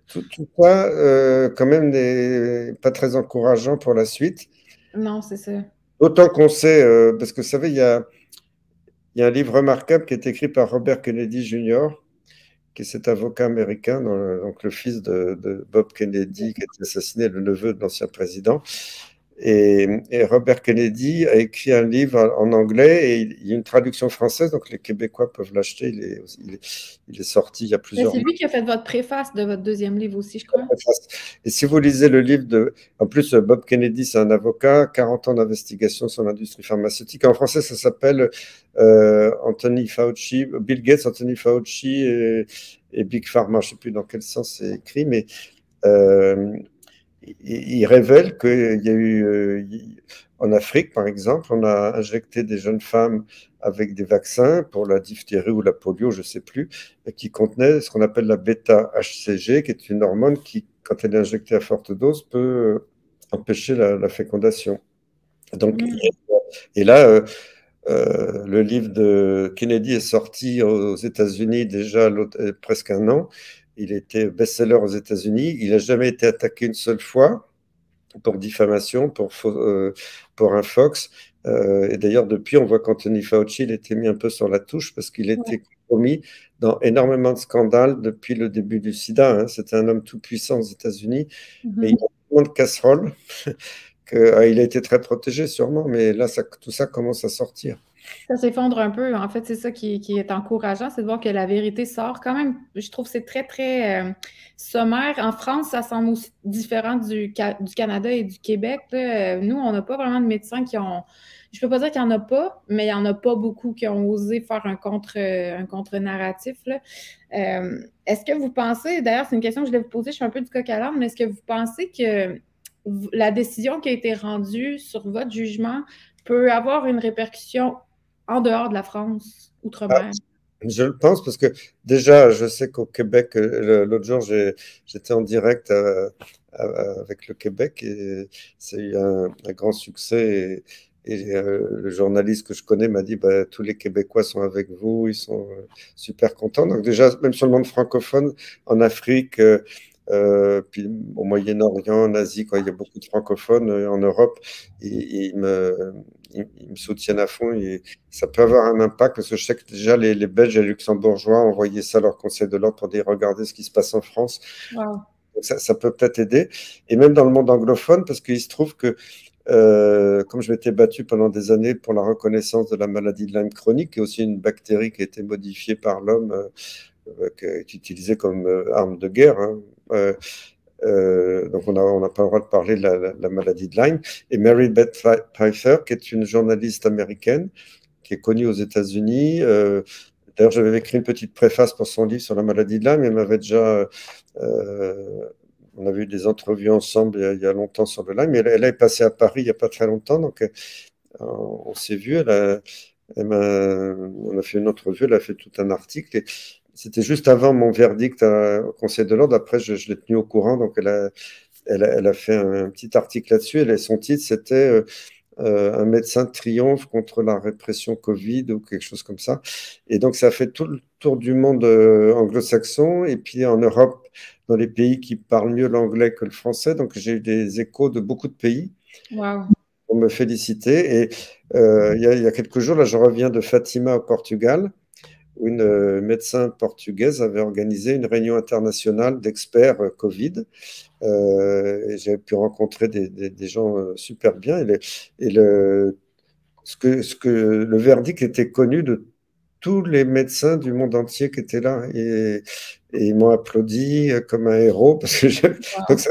tout ça, quand même, n'est pas très encourageant pour la suite. Non, c'est ça. Autant qu'on sait, parce que vous savez, il y a un livre remarquable qui est écrit par Robert Kennedy Jr., qui est cet avocat américain, donc le fils de Bob Kennedy, qui a été assassiné, le neveu de l'ancien président. Et Robert Kennedy a écrit un livre en anglais et il y a une traduction française, donc les Québécois peuvent l'acheter. Il est sorti il y a Mais plusieurs c'est mois. lui qui a fait votre préface de votre deuxième livre aussi, je crois. Et si vous lisez le livre de... En plus, Bob Kennedy, c'est un avocat, 40 ans d'investigation sur l'industrie pharmaceutique. En français, ça s'appelle Anthony Fauci, Bill Gates, Anthony Fauci et Big Pharma. Je ne sais plus dans quel sens c'est écrit, mais euh, il révèle qu'il y a eu... en Afrique, par exemple, on a injecté des jeunes femmes avec des vaccins pour la diphtérie ou la polio, je ne sais plus, qui contenaient ce qu'on appelle la bêta-HCG, qui est une hormone qui, quand elle est injectée à forte dose, peut empêcher la fécondation. Donc, Mm. et là, le livre de Kennedy est sorti aux États-Unis déjà presque un an. Il était best-seller aux États-Unis. Il n'a jamais été attaqué une seule fois pour diffamation, pour un Fox. Et d'ailleurs, depuis, on voit qu'Anthony Fauci, il était mis un peu sur la touche parce qu'il était Ouais. compromis dans énormément de scandales depuis le début du sida. Hein. C'était un homme tout puissant aux États-Unis, mais il Mhm. a tellement de casseroles qu'il a été très protégé sûrement, mais là, tout ça commence à sortir. Ça s'effondre un peu. En fait, c'est ça qui est encourageant, c'est de voir que la vérité sort. Quand même, je trouve que c'est très, très sommaire. En France, ça semble aussi différent du Canada et du Québec. Là. Nous, on n'a pas vraiment de médecins qui ont. Je peux pas dire qu'il n'y en a pas, mais il n'y en a pas beaucoup qui ont osé faire un contre-narratif. Là. Est-ce que vous pensez, d'ailleurs, c'est une question que je voulais vous poser, je suis un peu du coq à l'âne, mais est-ce que vous pensez que la décision qui a été rendue sur votre jugement peut avoir une répercussion en dehors de la France, Ah, outre-mer? je le pense parce que déjà, je sais qu'au Québec, l'autre jour, j'étais en direct avec le Québec et c'est eu un grand succès. Le journaliste que je connais m'a dit bah, tous les Québécois sont avec vous, ils sont super contents. Donc, déjà, même sur le monde francophone, en Afrique, puis au Moyen-Orient, en Asie, quand il y a beaucoup de francophones, en Europe, ils me soutiennent à fond. Et ça peut avoir un impact parce que je sais que déjà les Belges et les Luxembourgeois ont envoyé ça à leur conseil de l'ordre pour dire regardez ce qui se passe en France. Wow. Donc ça peut peut-être aider. Et même dans le monde anglophone, parce qu'il se trouve que comme je m'étais battu pendant des années pour la reconnaissance de la maladie de Lyme chronique, qui est aussi une bactérie qui a été modifiée par l'homme, qui est utilisée comme arme de guerre. Hein. Donc on n'a pas le droit de parler de la maladie de Lyme. Et Mary Beth Pfeiffer, qui est une journaliste américaine, qui est connue aux États-Unis. D'ailleurs, j'avais écrit une petite préface pour son livre sur la maladie de Lyme. Elle m'avait déjà. On avait eu des entrevues ensemble il y a longtemps sur le Lyme. Mais elle est passée à Paris il n'y a pas très longtemps. Donc, on s'est vu. On a fait une entrevue. Elle a fait tout un article. Et c'était juste avant mon verdict au Conseil de l'ordre. Après, je l'ai tenu au courant. Donc, elle a fait un petit article là-dessus. Et son titre, c'était un médecin triomphe contre la répression Covid ou quelque chose comme ça. Et donc, ça a fait tout le tour du monde anglo-saxon et puis en Europe, dans les pays qui parlent mieux l'anglais que le français. Donc, j'ai eu des échos de beaucoup de pays Wow. pour me féliciter. Et il y a quelques jours, là, je reviens de Fatima au Portugal, où une médecin portugaise avait organisé une réunion internationale d'experts Covid. Et j'ai pu rencontrer des gens super bien. Et le verdict était connu de tous les médecins du monde entier qui étaient là. Et ils m'ont applaudi comme un héros. Parce que donc Wow.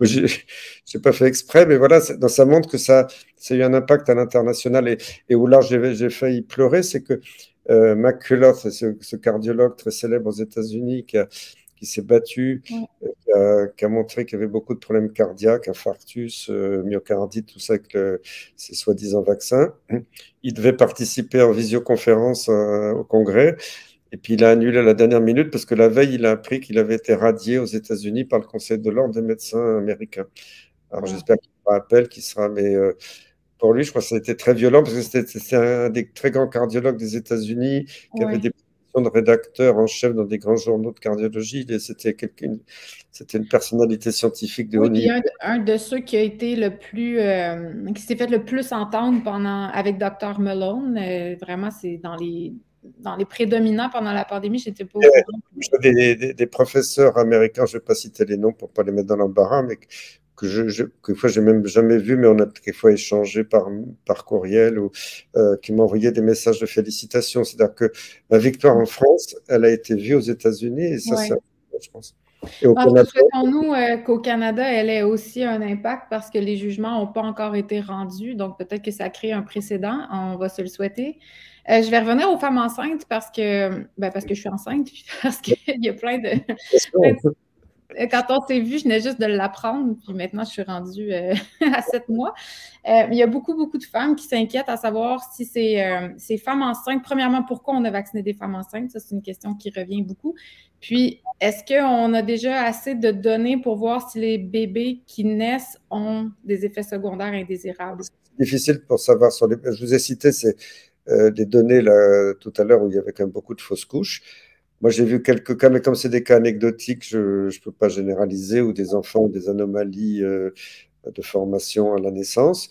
Je n'ai pas fait exprès, mais voilà, ça montre que ça a eu un impact à l'international. Et où là, j'ai failli pleurer, c'est que McCullough, ce cardiologue très célèbre aux États-Unis, qui s'est battu, Ouais. qui a montré qu'il y avait beaucoup de problèmes cardiaques, infarctus, myocardite, tout ça avec ces soi-disant vaccins. Il devait participer en visioconférence au Congrès. Et puis il a annulé à la dernière minute parce que la veille, il a appris qu'il avait été radié aux États-Unis par le Conseil de l'ordre des médecins américains. Alors Ouais. j'espère qu'il fera appel, qu'il sera. Mais pour lui, je crois que ça a été très violent parce que c'était un des très grands cardiologues des États-Unis qui avait Ouais. des positions de rédacteur en chef dans des grands journaux de cardiologie. Et c'était une personnalité scientifique de haut Oui, puis niveau. un de ceux qui a été le plus, qui s'est fait le plus entendre avec Dr. Malone, vraiment, c'est dans les prédominants pendant la pandémie, j'étais pas au courant. Je vois des professeurs américains, je ne vais pas citer les noms pour ne pas les mettre dans l'embarras, mais que fois j'ai même jamais vu, mais on a quelquefois échangé par courriel ou qui m'envoyaient des messages de félicitations. C'est-à-dire que ma victoire en France, elle a été vue aux États-Unis et ça, Ouais. je pense. Et au En tout cas, Canada, souhaitons-nous qu'au Canada, elle ait aussi un impact parce que les jugements n'ont pas encore été rendus. Donc, peut-être que ça crée un précédent. On va se le souhaiter. Je vais revenir aux femmes enceintes parce que je suis enceinte, puis parce qu'il y a quand on s'est vu, je venais juste de l'apprendre, puis maintenant je suis rendue à 7 mois. Il y a beaucoup, beaucoup de femmes qui s'inquiètent à savoir si ces femmes enceintes, premièrement, pourquoi on a vacciné des femmes enceintes? Ça, c'est une question qui revient beaucoup. Puis, est-ce qu'on a déjà assez de données pour voir si les bébés qui naissent ont des effets secondaires indésirables? c'est difficile pour savoir sur les. Je vous ai cité des données là, tout à l'heure où il y avait quand même beaucoup de fausses couches. Moi, j'ai vu quelques cas, mais comme c'est des cas anecdotiques, je ne peux pas généraliser, ou des enfants ou des anomalies de formation à la naissance.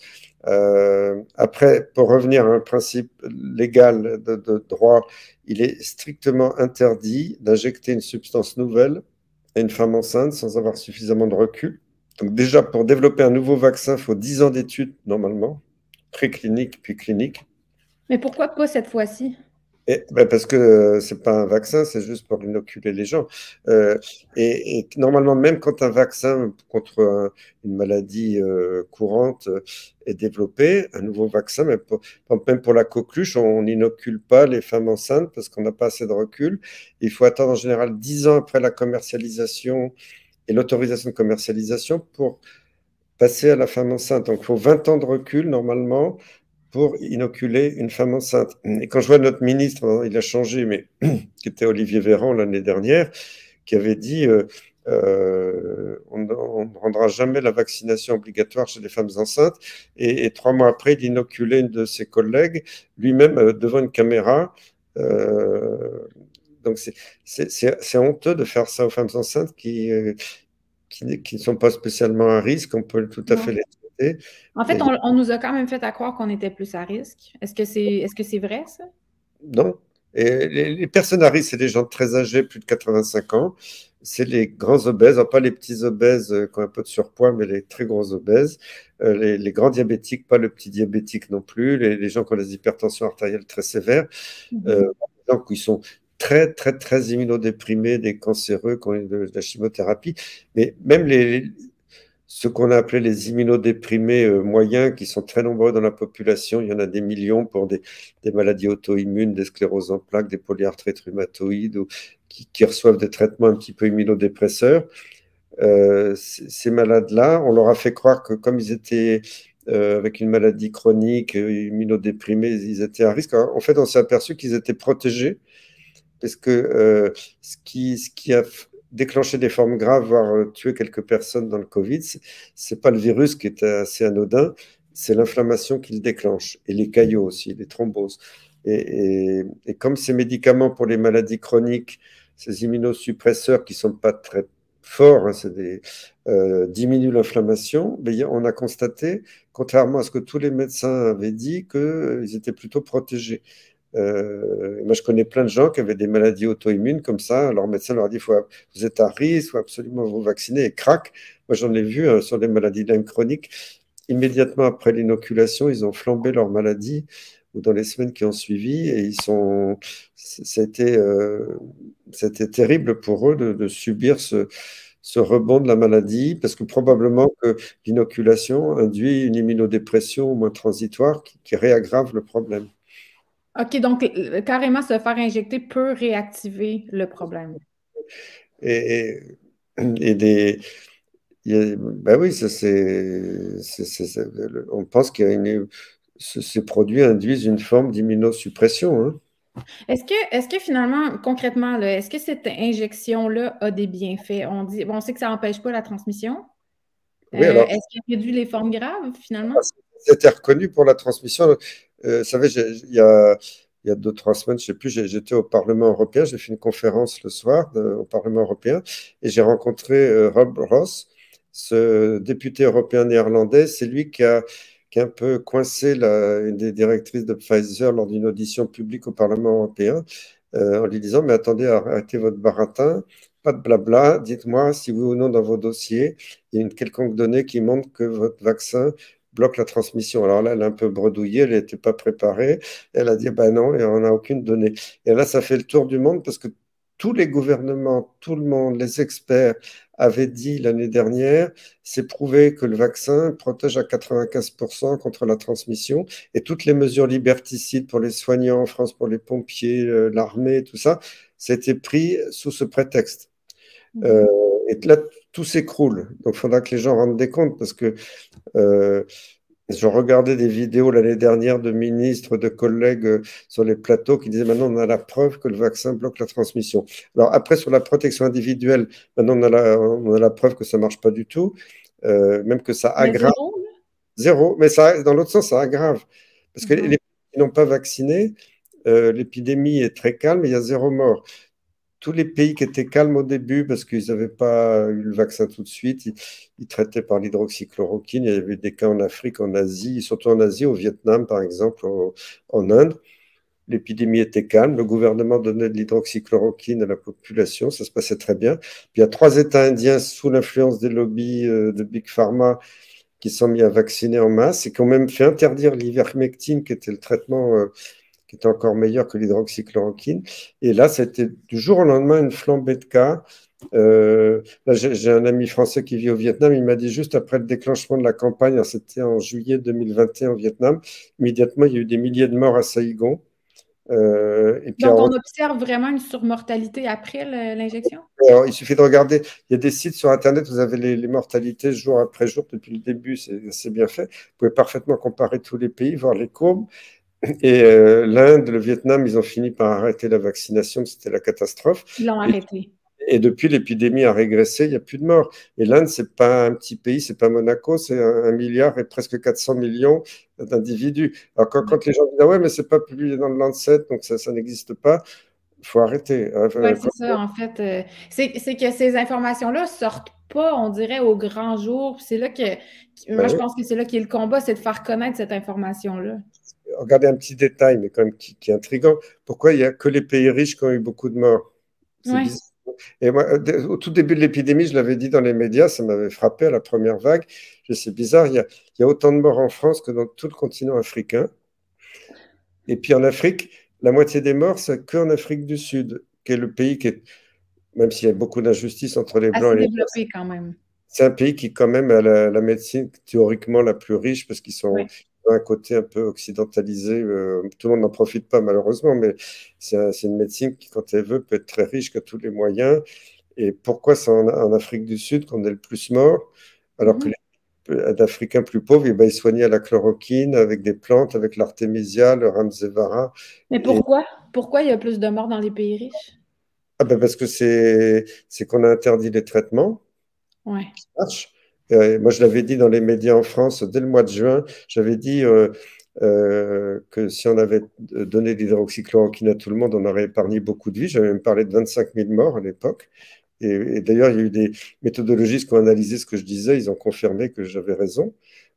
Après, pour revenir à un principe légal de droit, il est strictement interdit d'injecter une substance nouvelle à une femme enceinte sans avoir suffisamment de recul. Donc déjà, pour développer un nouveau vaccin, il faut 10 ans d'études normalement, préclinique puis clinique. Mais pourquoi pas cette fois-ci? Parce que c'est pas un vaccin, c'est juste pour inoculer les gens. Euh, et normalement, même quand un vaccin contre une maladie courante est développé, un nouveau vaccin, même pour la coqueluche, on n'inocule pas les femmes enceintes parce qu'on n'a pas assez de recul. Il faut attendre en général 10 ans après la commercialisation et l'autorisation de commercialisation pour passer à la femme enceinte. Donc, il faut 20 ans de recul normalement pour inoculer une femme enceinte. Et quand je vois notre ministre, il a changé, mais qui était Olivier Véran l'année dernière, qui avait dit on ne rendra jamais la vaccination obligatoire chez les femmes enceintes. Et 3 mois après, il inoculait une de ses collègues, lui-même devant une caméra. Euh, donc c'est honteux de faire ça aux femmes enceintes qui ne sont pas spécialement à risque, on peut tout à fait Ouais. les traiter. En fait, Et on nous a quand même fait à croire qu'on était plus à risque. Est-ce que c'est vrai, ça? non. Et les personnes à risque, c'est des gens très âgés, plus de 85 ans. C'est les grands obèses, pas les petits obèses qui ont un peu de surpoids, mais les très gros obèses. Les grands diabétiques, pas le petit diabétique non plus. Les gens qui ont des hypertensions artérielles très sévères. Mhm. Les gens qui sont très, très, très immunodéprimés, des cancéreux, qui ont eu de la chimiothérapie. Mais même ce qu'on a appelé les immunodéprimés moyens, qui sont très nombreux dans la population. Il y en a des millions pour des maladies auto-immunes, des scléroses en plaques, des polyarthrites rhumatoïdes, ou qui reçoivent des traitements un petit peu immunodépresseurs. Ces malades-là, on leur a fait croire que comme ils étaient avec une maladie chronique, immunodéprimés, ils étaient à risque. En fait, on s'est aperçu qu'ils étaient protégés parce que ce qui a déclenché des formes graves, voire tué quelques personnes dans le Covid, c'est pas le virus qui est assez anodin, c'est l'inflammation qui le déclenche, et les caillots aussi, les thromboses. Et comme ces médicaments pour les maladies chroniques, ces immunosuppresseurs qui sont pas très forts, hein, diminuent l'inflammation, mais on a constaté, contrairement à ce que tous les médecins avaient dit, qu'ils étaient plutôt protégés. Moi, je connais plein de gens qui avaient des maladies auto-immunes comme ça. Leur médecin leur dit, vous êtes à risque, il faut absolument vous vacciner. Et crac, moi j'en ai vu sur des maladies Lyme chroniques. Immédiatement après l'inoculation, ils ont flambé leur maladie ou dans les semaines qui ont suivi. Et c'était terrible pour eux de subir ce rebond de la maladie, parce que probablement que l'inoculation induit une immunodépression au moins transitoire qui réaggrave le problème. OK, donc carrément se faire injecter peut réactiver le problème. Et, et des, ben oui, on pense qu'il y a ces produits induisent une forme d'immunosuppression, hein. Est-ce que finalement, concrètement, là, est-ce que cette injection-là a des bienfaits? On dit, bon, on sait que ça n'empêche pas la transmission. Oui, alors, Est-ce qu'elle réduit les formes graves, finalement? c'était reconnu pour la transmission. Vous savez, il y a 2, 3 semaines, je ne sais plus, j'étais au Parlement européen, j'ai fait une conférence le soir au Parlement européen et j'ai rencontré Rob Ross, ce député européen néerlandais. C'est lui qui a un peu coincé une des directrices de Pfizer lors d'une audition publique au Parlement européen en lui disant, mais attendez, arrêtez votre baratin, pas de blabla, dites-moi si oui ou non dans vos dossiers, il y a une quelconque donnée qui montre que votre vaccin bloque la transmission. Alors là, elle a un peu bredouillé, elle n'était pas préparée. Elle a dit, ben non, et on n'a aucune donnée. Et là, ça fait le tour du monde parce que tous les gouvernements, tout le monde, les experts avaient dit l'année dernière, c'est prouvé que le vaccin protège à 95% contre la transmission et toutes les mesures liberticides pour les soignants en France, pour les pompiers, l'armée, tout ça, c'était pris sous ce prétexte. Euh, Mhm. et là, tout s'écroule. Donc, il faudra que les gens rendent des comptes parce que euh, je regardais des vidéos l'année dernière de ministres, de collègues sur les plateaux qui disaient maintenant on a la preuve que le vaccin bloque la transmission. Alors après, sur la protection individuelle, maintenant on a la preuve que ça ne marche pas du tout, même que ça Mais aggrave. zéro, là? Zéro, mais ça, dans l'autre sens, ça aggrave. Parce que les Mhm. pays qui n'ont pas vacciné, l'épidémie est très calme, il y a zéro mort. Tous les pays qui étaient calmes au début parce qu'ils n'avaient pas eu le vaccin tout de suite, ils traitaient par l'hydroxychloroquine. Il y avait des cas en Afrique, en Asie, surtout en Asie, au Vietnam par exemple, en Inde. L'épidémie était calme, le gouvernement donnait de l'hydroxychloroquine à la population, ça se passait très bien. Puis il y a 3 États indiens sous l'influence des lobbies de Big Pharma qui sont mis à vacciner en masse et qui ont même fait interdire l'ivermectine, qui était le traitement qui était encore meilleur que l'hydroxychloroquine. Et là, c'était du jour au lendemain une flambée de cas. Là, j'ai un ami français qui vit au Vietnam, il m'a dit juste après le déclenchement de la campagne, c'était en juillet 2021 au Vietnam, immédiatement, il y a eu des milliers de morts à Saïgon. Et puis, Donc, on observe vraiment une surmortalité après l'injection? alors, il suffit de regarder, il y a des sites sur Internet, vous avez les mortalités jour après jour depuis le début, c'est bien fait. Vous pouvez parfaitement comparer tous les pays, voir les courbes. Et l'Inde, le Vietnam, ils ont fini par arrêter la vaccination, c'était la catastrophe. Ils l'ont Et, arrêté. et depuis, l'épidémie a régressé, il n'y a plus de morts. Et l'Inde, c'est pas un petit pays, c'est pas Monaco, c'est 1 milliard et presque 400 millions d'individus. Alors quand les gens disent, ah ouais, mais c'est pas publié dans le Lancet, donc ça n'existe pas, il faut arrêter. Oui, c'est ça, en fait. C'est que ces informations-là sortent pas, on dirait, au grand jour. Puis c'est là moi, Ben je oui. pense que c'est là qu'est le combat, c'est de faire connaître cette information-là. Regardez un petit détail, mais quand même qui est intriguant. Pourquoi il n'y a que les pays riches qui ont eu beaucoup de morts? C'est Oui. bizarre. Et moi, au tout début de l'épidémie, je l'avais dit dans les médias, ça m'avait frappé à la première vague. C'est bizarre, il y a autant de morts en France que dans tout le continent africain. Et puis en Afrique, la moitié des morts, c'est qu'en Afrique du Sud, qui est le pays qui est, même s'il y a beaucoup d'injustices entre les Blancs Assez et les Noirs, développé quand même. c'est un pays qui quand même a la médecine théoriquement la plus riche parce qu'ils Oui. sont ont un côté un peu occidentalisé. Tout le monde n'en profite pas malheureusement, mais c'est une médecine qui, quand elle veut, peut être très riche, qui a tous les moyens. Et pourquoi c'est en Afrique du Sud qu'on est le plus mort, alors que Mhm. les Africains plus pauvres, eh ben, ils soignaient à la chloroquine, avec des plantes, avec l'artémisia, le ramsevara. Mais Et, pourquoi? Pourquoi il y a plus de morts dans les pays riches? ah ben parce que c'est qu'on a interdit les traitements. Oui. Marche. Moi, je l'avais dit dans les médias en France dès le mois de juin. J'avais dit que si on avait donné de l'hydroxychloroquine à tout le monde, on aurait épargné beaucoup de vies. J'avais même parlé de 25 000 morts à l'époque. Et d'ailleurs, il y a eu des méthodologistes qui ont analysé ce que je disais. Ils ont confirmé que j'avais raison.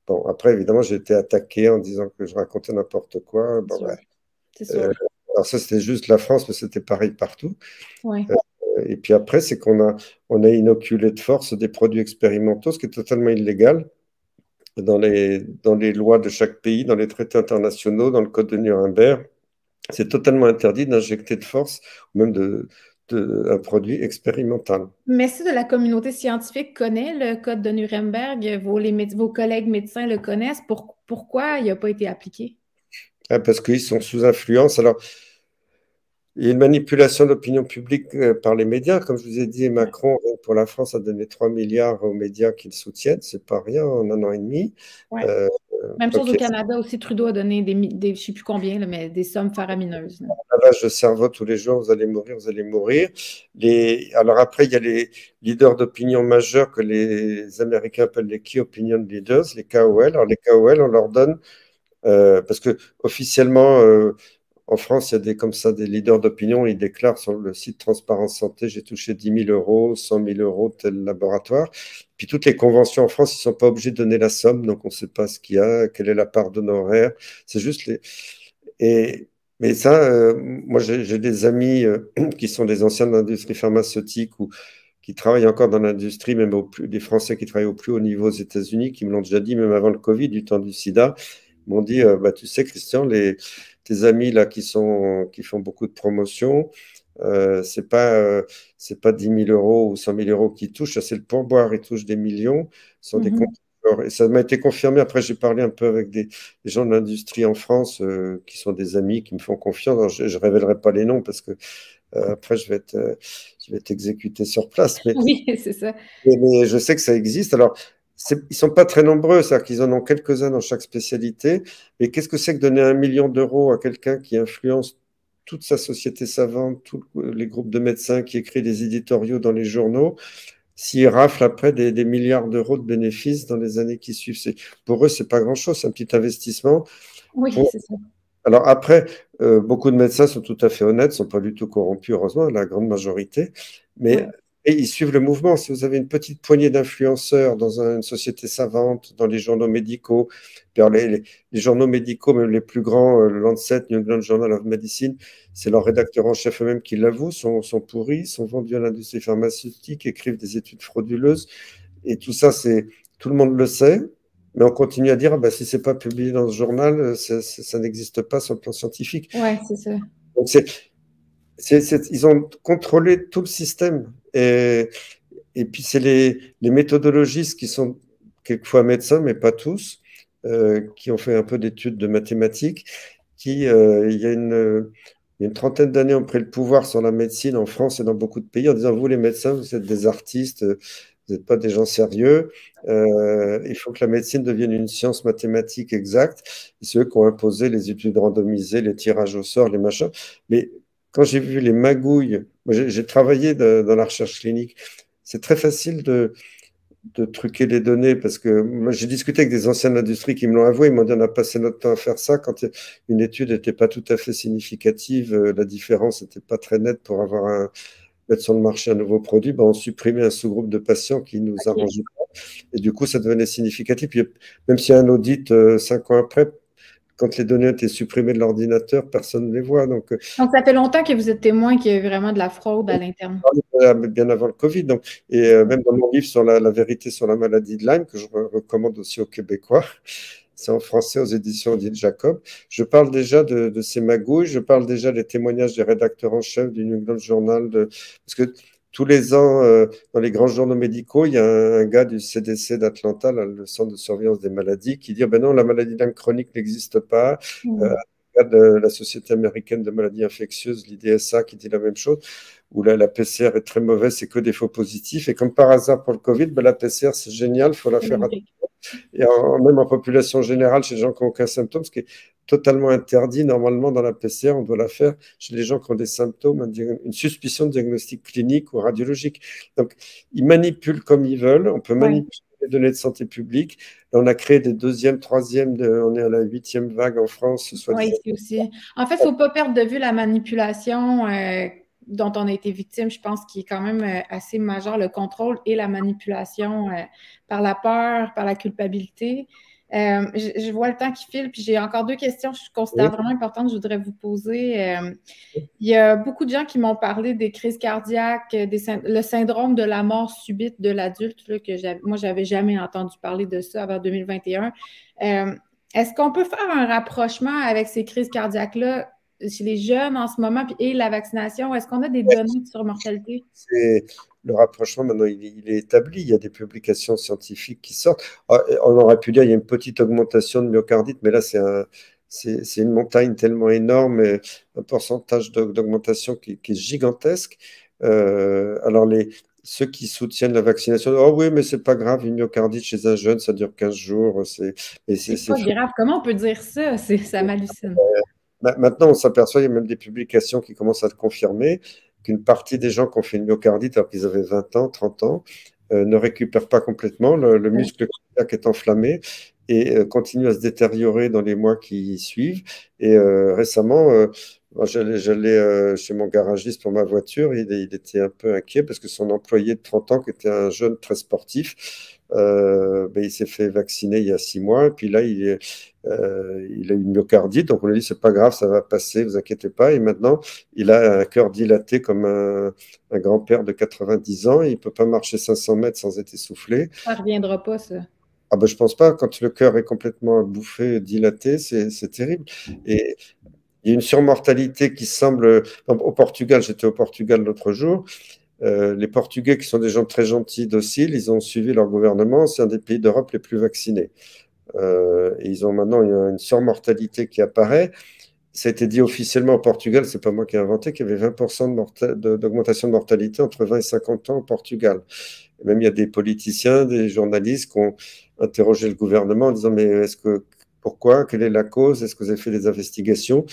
Bon, après, évidemment, j'ai été attaqué en disant que je racontais n'importe quoi. C'est Bon, sûr. ouais. C'est Euh, sûr. alors ça, c'était juste la France, mais c'était pareil partout. Oui. Euh, et puis après, c'est on a inoculé de force des produits expérimentaux, ce qui est totalement illégal dans les lois de chaque pays, dans les traités internationaux, dans le code de Nuremberg. C'est totalement interdit d'injecter de force, ou même un produit expérimental. Mais si de la communauté scientifique connaît le code de Nuremberg, vos collègues médecins le connaissent, pourquoi il n'a pas été appliqué? Ah, parce qu'ils sont sous influence. Alors, il y a une manipulation de l'opinion publique par les médias. Comme je vous ai dit, Macron, pour la France, a donné 3 milliards aux médias qui le soutiennent. C'est pas rien en un an et demi. Ouais. Euh, Même chose ok, au Canada aussi, Trudeau a donné je ne sais plus combien, là, mais des sommes faramineuses. Là. lavage de cerveau tous les jours, vous allez mourir, vous allez mourir. Alors après, il y a les leaders d'opinion majeurs que les Américains appellent les Key Opinion Leaders, les KOL. Alors les KOL, on leur donne, parce que officiellement, en France, il y a comme ça des leaders d'opinion, ils déclarent sur le site Transparence Santé, j'ai touché 10 000 euros, 100 000 euros, tel laboratoire. Puis toutes les conventions en France, ils ne sont pas obligés de donner la somme, donc on ne sait pas ce qu'il y a, quelle est la part d'honoraires. C'est juste les... Et, mais ça, moi j'ai des amis qui sont des anciens de l'industrie pharmaceutique ou qui travaillent encore dans l'industrie, même des Français qui travaillent au plus haut niveau aux États-Unis, qui me l'ont déjà dit, même avant le Covid, du temps du sida, m'ont dit, bah, tu sais, Christian, tes amis là qui font beaucoup de promotion, c'est pas 10 000 euros ou 100 000 euros qu'ils touchent, ça, c'est le pourboire, ils touchent des millions, ce sont des comptes. Et ça m'a été confirmé. Après, j'ai parlé un peu avec des gens de l'industrie en France qui sont des amis qui me font confiance. Alors, je ne révélerai pas les noms parce que après, je vais être exécuté sur place. Oui, c'est ça. Mais je sais que ça existe. Alors, ils ne sont pas très nombreux, c'est-à-dire qu'ils en ont quelques-uns dans chaque spécialité. Mais qu'est-ce que c'est que donner 1 million d'euros à quelqu'un qui influence toute sa société savante, tous les groupes de médecins, qui écrit des éditoriaux dans les journaux, s'ils raflent après des milliards d'euros de bénéfices dans les années qui suivent? Pour eux, c'est pas grand-chose, c'est un petit investissement. Oui, Pour c'est ça. alors après, beaucoup de médecins sont tout à fait honnêtes, ne sont pas du tout corrompus, heureusement, la grande majorité, mais Oui. et ils suivent le mouvement. Si vous avez une petite poignée d'influenceurs dans une société savante, dans les journaux médicaux, puis alors les journaux médicaux, même les plus grands, le Lancet, New England Journal of Medicine, c'est leurs rédacteurs en chef eux-mêmes qui l'avouent, sont pourris, sont vendus à l'industrie pharmaceutique, écrivent des études frauduleuses, et tout ça, tout le monde le sait. Mais on continue à dire, ah bah, si c'est pas publié dans ce journal, ça n'existe pas sur le plan scientifique. Oui, c'est ça. Donc ils ont contrôlé tout le système. Et puis c'est les méthodologistes qui sont quelquefois médecins, mais pas tous, qui ont fait un peu d'études de mathématiques, il y a une trentaine d'années, ont pris le pouvoir sur la médecine en France et dans beaucoup de pays en disant, vous les médecins, vous êtes des artistes, vous n'êtes pas des gens sérieux. Il faut que la médecine devienne une science mathématique exacte. Et c'est eux qui ont imposé les études randomisées, les tirages au sort, les machins. Mais quand j'ai vu les magouilles, moi j'ai travaillé dans la recherche clinique, c'est très facile de truquer les données parce que moi j'ai discuté avec des anciens de l'industrie qui me l'ont avoué, ils m'ont dit on a passé notre temps à faire ça quand une étude n'était pas tout à fait significative, la différence n'était pas très nette pour mettre sur le marché un nouveau produit, ben, on supprimait un sous-groupe de patients qui nous OK. arrangeait pas et du coup ça devenait significatif. Puis, même s'il y a un audit 5 ans après, quand les données ont été supprimées de l'ordinateur, personne ne les voit. Donc, Donc, ça fait longtemps que vous êtes témoin qu'il y a eu vraiment de la fraude à l'interne. bien avant le Covid. Donc, et même dans mon livre sur la vérité sur la maladie de Lyme, que je recommande aussi aux Québécois, c'est en français aux éditions Odile Jacob, je parle déjà de ces magouilles, je parle déjà des témoignages des rédacteurs en chef du New England Journal, parce que tous les ans, dans les grands journaux médicaux, il y a un gars du CDC d'Atlanta, le Centre de surveillance des maladies, qui dit, ben non, la maladie de Lyme chronique n'existe pas. De la Société américaine de maladies infectieuses, l'IDSA, qui dit la même chose, où là, la PCR est très mauvaise, c'est que des faux positifs. Et comme par hasard pour le Covid, ben, la PCR, c'est génial, il faut la faire. Et même en population générale, chez les gens qui n'ont aucun symptôme, ce qui est totalement interdit, normalement, dans la PCR, on doit la faire chez les gens qui ont des symptômes, une suspicion de diagnostic clinique ou radiologique. Donc, ils manipulent comme ils veulent, on peut manipuler les données de santé publique. Là, on a créé des deuxième, troisième, on est à la 8e vague en France, Oui, ici aussi. En fait, il ne faut pas perdre de vue la manipulation dont on a été victime, je pense, qui est quand même assez majeur, le contrôle et la manipulation par la peur, par la culpabilité. Je vois le temps qui file, puis j'ai encore deux questions que je considère vraiment importantes que je voudrais vous poser. Il y a beaucoup de gens qui m'ont parlé des crises cardiaques, le syndrome de la mort subite de l'adulte, moi, je n'avais jamais entendu parler de ça avant 2021. Est-ce qu'on peut faire un rapprochement avec ces crises cardiaques-là chez les jeunes en ce moment et la vaccination? Est-ce qu'on a des données sur mortalité? Le rapprochement, maintenant, il est établi. Il y a des publications scientifiques qui sortent. Ah, on aurait pu dire qu'il y a une petite augmentation de myocardite, mais là, c'est une montagne tellement énorme, et un pourcentage d'augmentation qui est gigantesque. Alors, ceux qui soutiennent la vaccination, oh oui, mais c'est pas grave, une myocardite chez un jeune, ça dure 15 jours. C'est pas Faux. grave. Comment on peut dire ça? Ça m'hallucine. Maintenant, on s'aperçoit, il y a même des publications qui commencent à le confirmer, qu'une partie des gens qui ont fait une myocardite alors qu'ils avaient 20 ans, 30 ans, ne récupèrent pas complètement. Le muscle cardiaque est enflammé et continue à se détériorer dans les mois qui suivent. Et récemment, moi, j'allais chez mon garagiste pour ma voiture. Il était un peu inquiet parce que son employé de 30 ans, qui était un jeune très sportif, ben, il s'est fait vacciner il y a 6 mois. Et puis là, il a eu une myocardite. Donc on lui dit, c'est pas grave, ça va passer, vous inquiétez pas. Et maintenant, il a un cœur dilaté comme un grand-père de 90 ans. Il peut pas marcher 500 mètres sans être essoufflé. Ça reviendra pas, ça. Ah ben, je pense pas. Quand le cœur est complètement bouffé, dilaté, c'est terrible. Et il y a une surmortalité qui semble. Au Portugal, j'étais au Portugal l'autre jour. Les Portugais, qui sont des gens très gentils, dociles, ils ont suivi leur gouvernement. C'est un des pays d'Europe les plus vaccinés. Et ils ont maintenant une surmortalité qui apparaît. Ça a été dit officiellement au Portugal, c'est pas moi qui ai inventé, qu'il y avait 20% d'augmentation de mortalité entre 20 et 50 ans au Portugal. Et même il y a des politiciens, des journalistes qui ont interrogé le gouvernement en disant, mais pourquoi, quelle est la cause, est-ce que vous avez fait des investigations?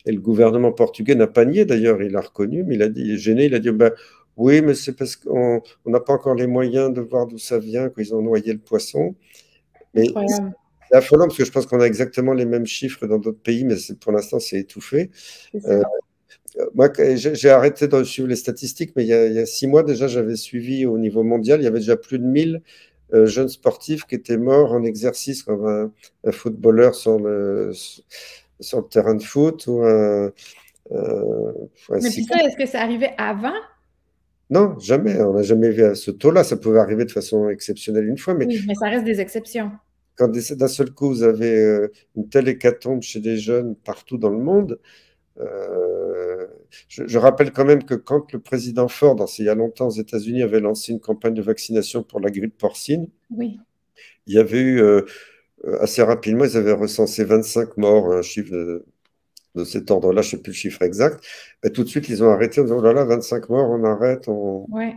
Et le gouvernement portugais n'a pas nié, d'ailleurs, il a reconnu, mais il est gêné, il a dit, ben, oui, mais c'est parce qu'on n'a pas encore les moyens de voir d'où ça vient, qu'ils ont noyé le poisson. Mais Incroyable. c'est affolant parce que je pense qu'on a exactement les mêmes chiffres dans d'autres pays, mais pour l'instant, c'est étouffé. C'est Euh, ça. Moi, j'ai arrêté de suivre les statistiques, mais il y a 6 mois déjà, j'avais suivi au niveau mondial, il y avait déjà plus de 1000 jeunes sportifs qui étaient morts en exercice, comme un footballeur sur le terrain de foot ou un Mais puis ça, cycliste. est-ce que ça arrivait avant? Non, jamais. On n'a jamais vu à ce taux-là. Ça pouvait arriver de façon exceptionnelle une fois, mais Oui, mais ça reste des exceptions. quand d'un seul coup, vous avez une telle hécatombe chez des jeunes partout dans le monde, je rappelle quand même que quand le président Ford, il y a longtemps aux États-Unis, avait lancé une campagne de vaccination pour la grippe porcine, Oui. il y avait eu assez rapidement, ils avaient recensé 25 morts, un chiffre de cet ordre-là, je ne sais plus le chiffre exact. Et tout de suite, ils ont arrêté en disant, oh là là, 25 morts, on arrête. Ouais.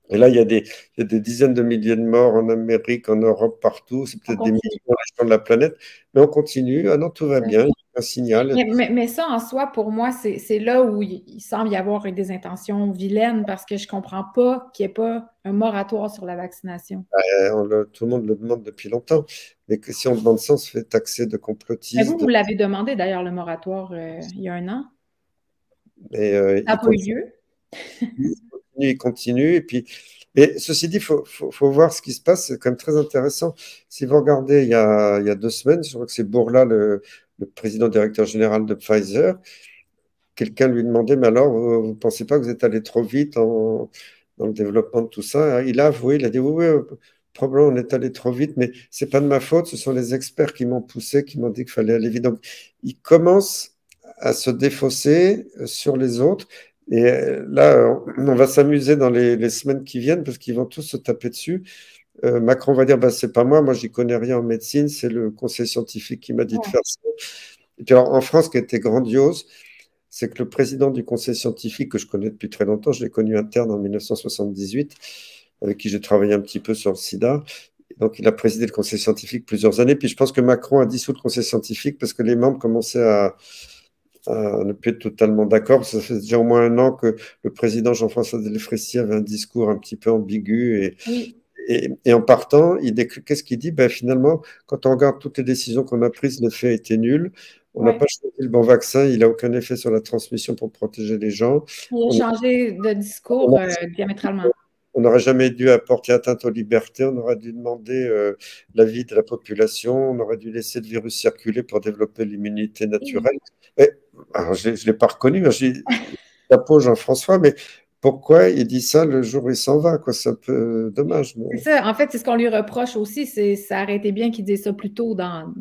Et là, il y a des dizaines de milliers de morts en Amérique, en Europe, partout. C'est On peut-être des millions continue. de la planète, mais on continue. Ah non, tout va bien, il y a un signal. Mais ça, en soi, pour moi, c'est là où il semble y avoir des intentions vilaines parce que je ne comprends pas qu'il n'y ait pas un moratoire sur la vaccination. Tout le monde le demande depuis longtemps. Mais que si on demande ça, on se fait taxer de Mais vous, complotiste. vous l'avez demandé d'ailleurs, le moratoire, il y a un an. Et Ça n'a pas eu lieu. il continue. Et puis, mais ceci dit, faut voir ce qui se passe. C'est quand même très intéressant. Si vous regardez, il y a 2 semaines, je crois que c'est Bourla, le président directeur général de Pfizer, quelqu'un lui demandait, mais alors, vous ne pensez pas que vous êtes allé trop vite dans le développement de tout ça? Il a avoué, il a dit, oui, oui, probablement on est allé trop vite, mais c'est pas de ma faute, ce sont les experts qui m'ont poussé, qui m'ont dit qu'il fallait aller vite. Donc, il commence à se défausser sur les autres. Et là, on va s'amuser dans les semaines qui viennent parce qu'ils vont tous se taper dessus. Macron va dire, bah, c'est pas moi, j'y connais rien en médecine, c'est le conseil scientifique qui m'a dit de Ouais. faire ça. Et puis alors, en France, ce qui était grandiose, c'est que le président du conseil scientifique, que je connais depuis très longtemps, je l'ai connu interne en 1978, avec qui j'ai travaillé un petit peu sur le sida. Donc, il a présidé le conseil scientifique plusieurs années. Puis, je pense que Macron a dissous le conseil scientifique parce que les membres commençaient à ne plus être totalement d'accord. Ça fait déjà au moins un an que le président Jean-François Delfrécy avait un discours un petit peu ambigu Oui. et en partant, qu'est-ce qu'il dit? Ben, finalement, quand on regarde toutes les décisions qu'on a prises, l'effet a été nul. On n'a Ouais. pas choisi le bon vaccin, il n'a aucun effet sur la transmission pour protéger les gens. Il a On changé de discours diamétralement. n'aurait jamais dû apporter atteinte aux libertés, on aurait dû demander l'avis de la population, on aurait dû laisser le virus circuler pour développer l'immunité Oui. naturelle. Et, alors, je ne l'ai pas reconnu, j'ai chapeau Jean-François, mais pourquoi il dit ça le jour où il s'en va, quoi? C'est un peu dommage. C'est ça, en fait, c'est ce qu'on lui reproche aussi, c'est ça aurait été bien qu'il dise ça plus tôt dans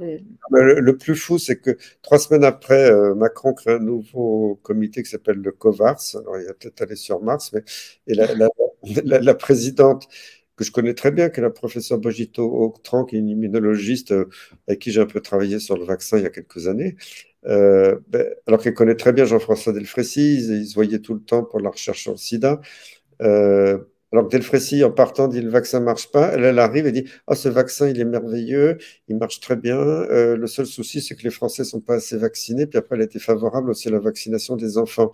le... Mais le plus fou, c'est que 3 semaines après, Macron crée un nouveau comité qui s'appelle le COVARS. Alors, il va peut-être aller sur Mars, mais et la présidente que je connais très bien, qui est la professeure Bogito Autran, qui est une immunologiste avec qui j'ai un peu travaillé sur le vaccin il y a quelques années. Alors qu'elle connaît très bien Jean-François Delfrécy, ils se voyaient tout le temps pour la recherche sur le sida. Euh, alors que Delfrécy, en partant, dit le vaccin ne marche pas. Elle arrive et dit ah, ce vaccin, il est merveilleux, il marche très bien. Le seul souci, c'est que les Français ne sont pas assez vaccinés. Puis après, elle était favorable aussi à la vaccination des enfants.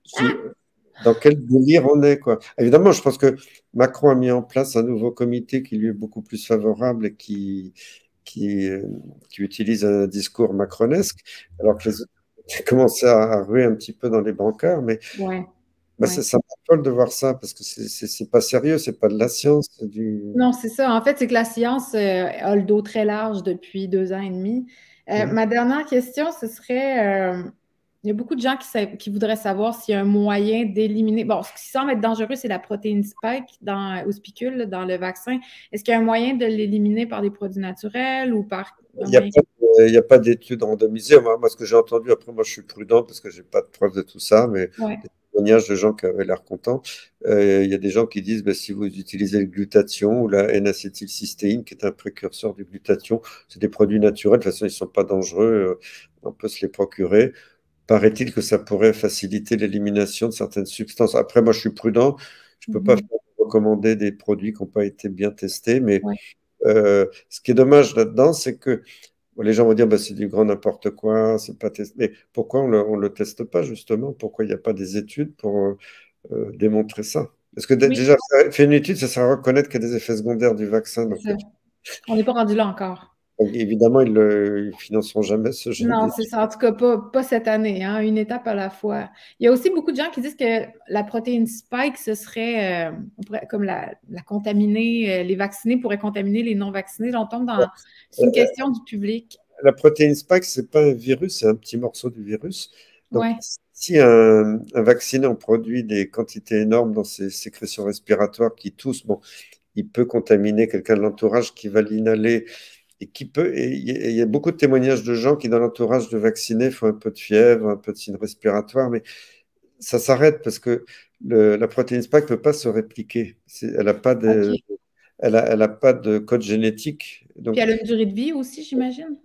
Je dis, dans quel délire on est, quoi. Évidemment, je pense que Macron a mis en place un nouveau comité qui lui est beaucoup plus favorable et qui, euh, qui utilise un discours macronesque, alors que les autres commencé à ruer un petit peu dans les brancards, mais Ouais, bah, ouais. ça m'affole de voir ça parce que c'est pas sérieux, c'est pas de la science, c'est du. Non, c'est ça. En fait, c'est que la science a le dos très large depuis 2 ans et demi. Ouais. Ma dernière question, ce serait, il y a beaucoup de gens qui voudraient savoir s'il y a un moyen d'éliminer, bon, ce qui semble être dangereux, c'est la protéine spike au spicule, là, dans le vaccin. Est-ce qu'il y a un moyen de l'éliminer par des produits naturels ou par un Il n'y a moyen... pas, il y a pas d'études randomisées. Moi, ce que j'ai entendu, après, moi, je suis prudent parce que j'ai pas de preuves de tout ça, mais Ouais, des témoignages de gens qui avaient l'air contents. Il y a des gens qui disent, bah, si vous utilisez le glutathion ou la N-acétylcystéine, qui est un précurseur du glutathion, c'est des produits naturels. De toute façon, ils ne sont pas dangereux. On peut se les procurer. Paraît-il que ça pourrait faciliter l'élimination de certaines substances. Après, moi, je suis prudent. Je ne peux pas mhm, recommander des produits qui n'ont pas été bien testés, mais ouais. ce qui est dommage là-dedans, c'est que bon, les gens vont dire bah, c'est du grand n'importe quoi, c'est pas testé. Mais pourquoi on le teste pas justement? Pourquoi il n'y a pas des études pour démontrer ça? Parce que Oui, déjà, faire une étude, ça sert à reconnaître qu'il y a des effets secondaires du vaccin. c'est Donc, ça. On n'est pas rendu là encore. évidemment, ils financeront jamais ce genre Non, c'est d'études. ça. En tout cas, pas cette année, hein, une étape à la fois. Il y a aussi beaucoup de gens qui disent que la protéine spike, ce serait comme la contaminer, les vaccinés pourraient contaminer les non-vaccinés. On tombe dans. C'est une Euh, question du public. la protéine spike, c'est pas un virus, c'est un petit morceau du virus. Donc, Ouais, si un vacciné en produit des quantités énormes dans ses sécrétions respiratoires qui toussent, bon, il peut contaminer quelqu'un de l'entourage qui va l'inhaler et qui peut. Et il y a beaucoup de témoignages de gens qui, dans l'entourage de vaccinés, font un peu de fièvre, un peu de signes respiratoires, mais ça s'arrête parce que la protéine spike ne peut pas se répliquer. OK. Elle a pas de code génétique. Puis Donc, elle a une durée de vie aussi, j'imagine.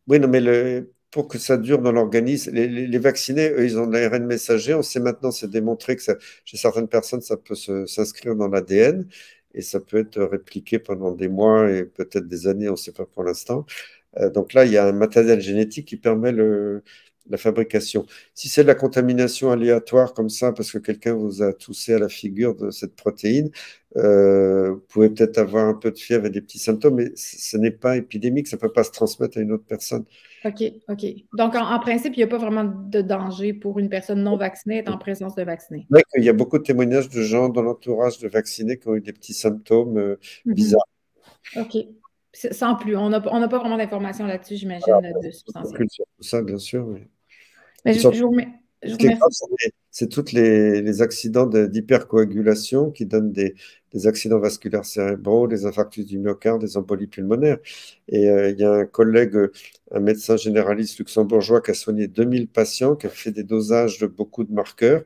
oui, non, mais pour que ça dure dans l'organisme, les vaccinés, eux, ils ont de l'ARN messager. On sait maintenant, c'est démontré que chez certaines personnes, ça peut s'inscrire dans l'ADN et ça peut être répliqué pendant des mois et peut-être des années, on ne sait pas pour l'instant. Donc là, il y a un matériel génétique qui permet la fabrication. Si c'est de la contamination aléatoire comme ça, parce que quelqu'un vous a toussé à la figure de cette protéine, vous pouvez peut-être avoir un peu de fièvre et des petits symptômes, mais ce n'est pas épidémique, ça ne peut pas se transmettre à une autre personne. OK, OK. Donc, en principe, il n'y a pas vraiment de danger pour une personne non vaccinée d'être en présence de vaccinés. C'est vrai qu'il y a beaucoup de témoignages de gens dans l'entourage de vaccinés qui ont eu des petits symptômes Mhm. bizarres. OK. Sans plus. On n'a pas vraiment d'informations là-dessus, j'imagine, de substantielles. Recul sur tout ça, bien sûr. Oui. Mais Et surtout, je ce vous qui est grave, remercie. c'est tous les accidents d'hypercoagulation qui donnent des accidents vasculaires cérébraux, des infarctus du myocarde, des embolies pulmonaires. Et il y a un collègue, un médecin généraliste luxembourgeois qui a soigné 2000 patients, qui a fait des dosages de beaucoup de marqueurs,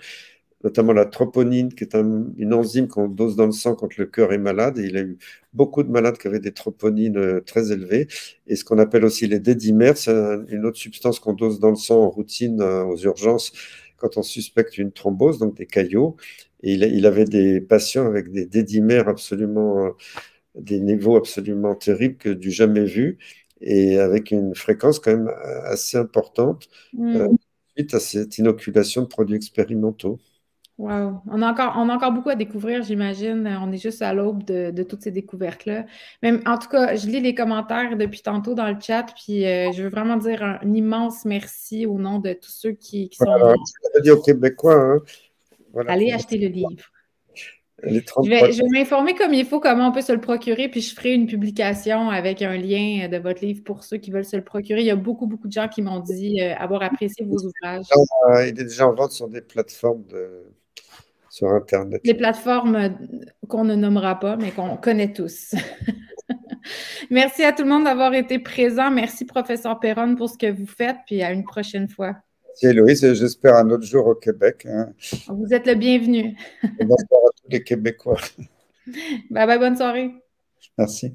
notamment la troponine, qui est une enzyme qu'on dose dans le sang quand le cœur est malade. Et il a eu beaucoup de malades qui avaient des troponines très élevées. Et ce qu'on appelle aussi les dédimères, c'est une autre substance qu'on dose dans le sang en routine aux urgences quand on suspecte une thrombose, donc des caillots. Et il avait des patients avec des dédimères absolument, des niveaux absolument terribles que du jamais vu, et avec une fréquence quand même assez importante euh, Hmm. suite à cette inoculation de produits expérimentaux. Wow. On a encore beaucoup à découvrir, j'imagine. On est juste à l'aube de toutes ces découvertes-là. Mais en tout cas, je lis les commentaires depuis tantôt dans le chat, puis je veux vraiment dire un immense merci au nom de tous ceux qui Voilà, sont alors, je dit aux Québécois, hein, voilà, allés acheter le livre. les Je 33. vais, je vais m'informer comme il faut comment on peut se le procurer, puis je ferai une publication avec un lien de votre livre pour ceux qui veulent se le procurer. Il y a beaucoup, beaucoup de gens qui m'ont dit avoir apprécié vos ouvrages. Il est déjà en vente sur des plateformes sur Internet. Les plateformes qu'on ne nommera pas, mais qu'on connaît tous. Merci à tout le monde d'avoir été présent. Merci, professeur Perron, pour ce que vous faites, puis à une prochaine fois. Merci, Héloïse, et j'espère un autre jour au Québec. Hein. Vous êtes le bienvenu. Bonsoir à tous les Québécois. Bye bye, bonne soirée. Merci.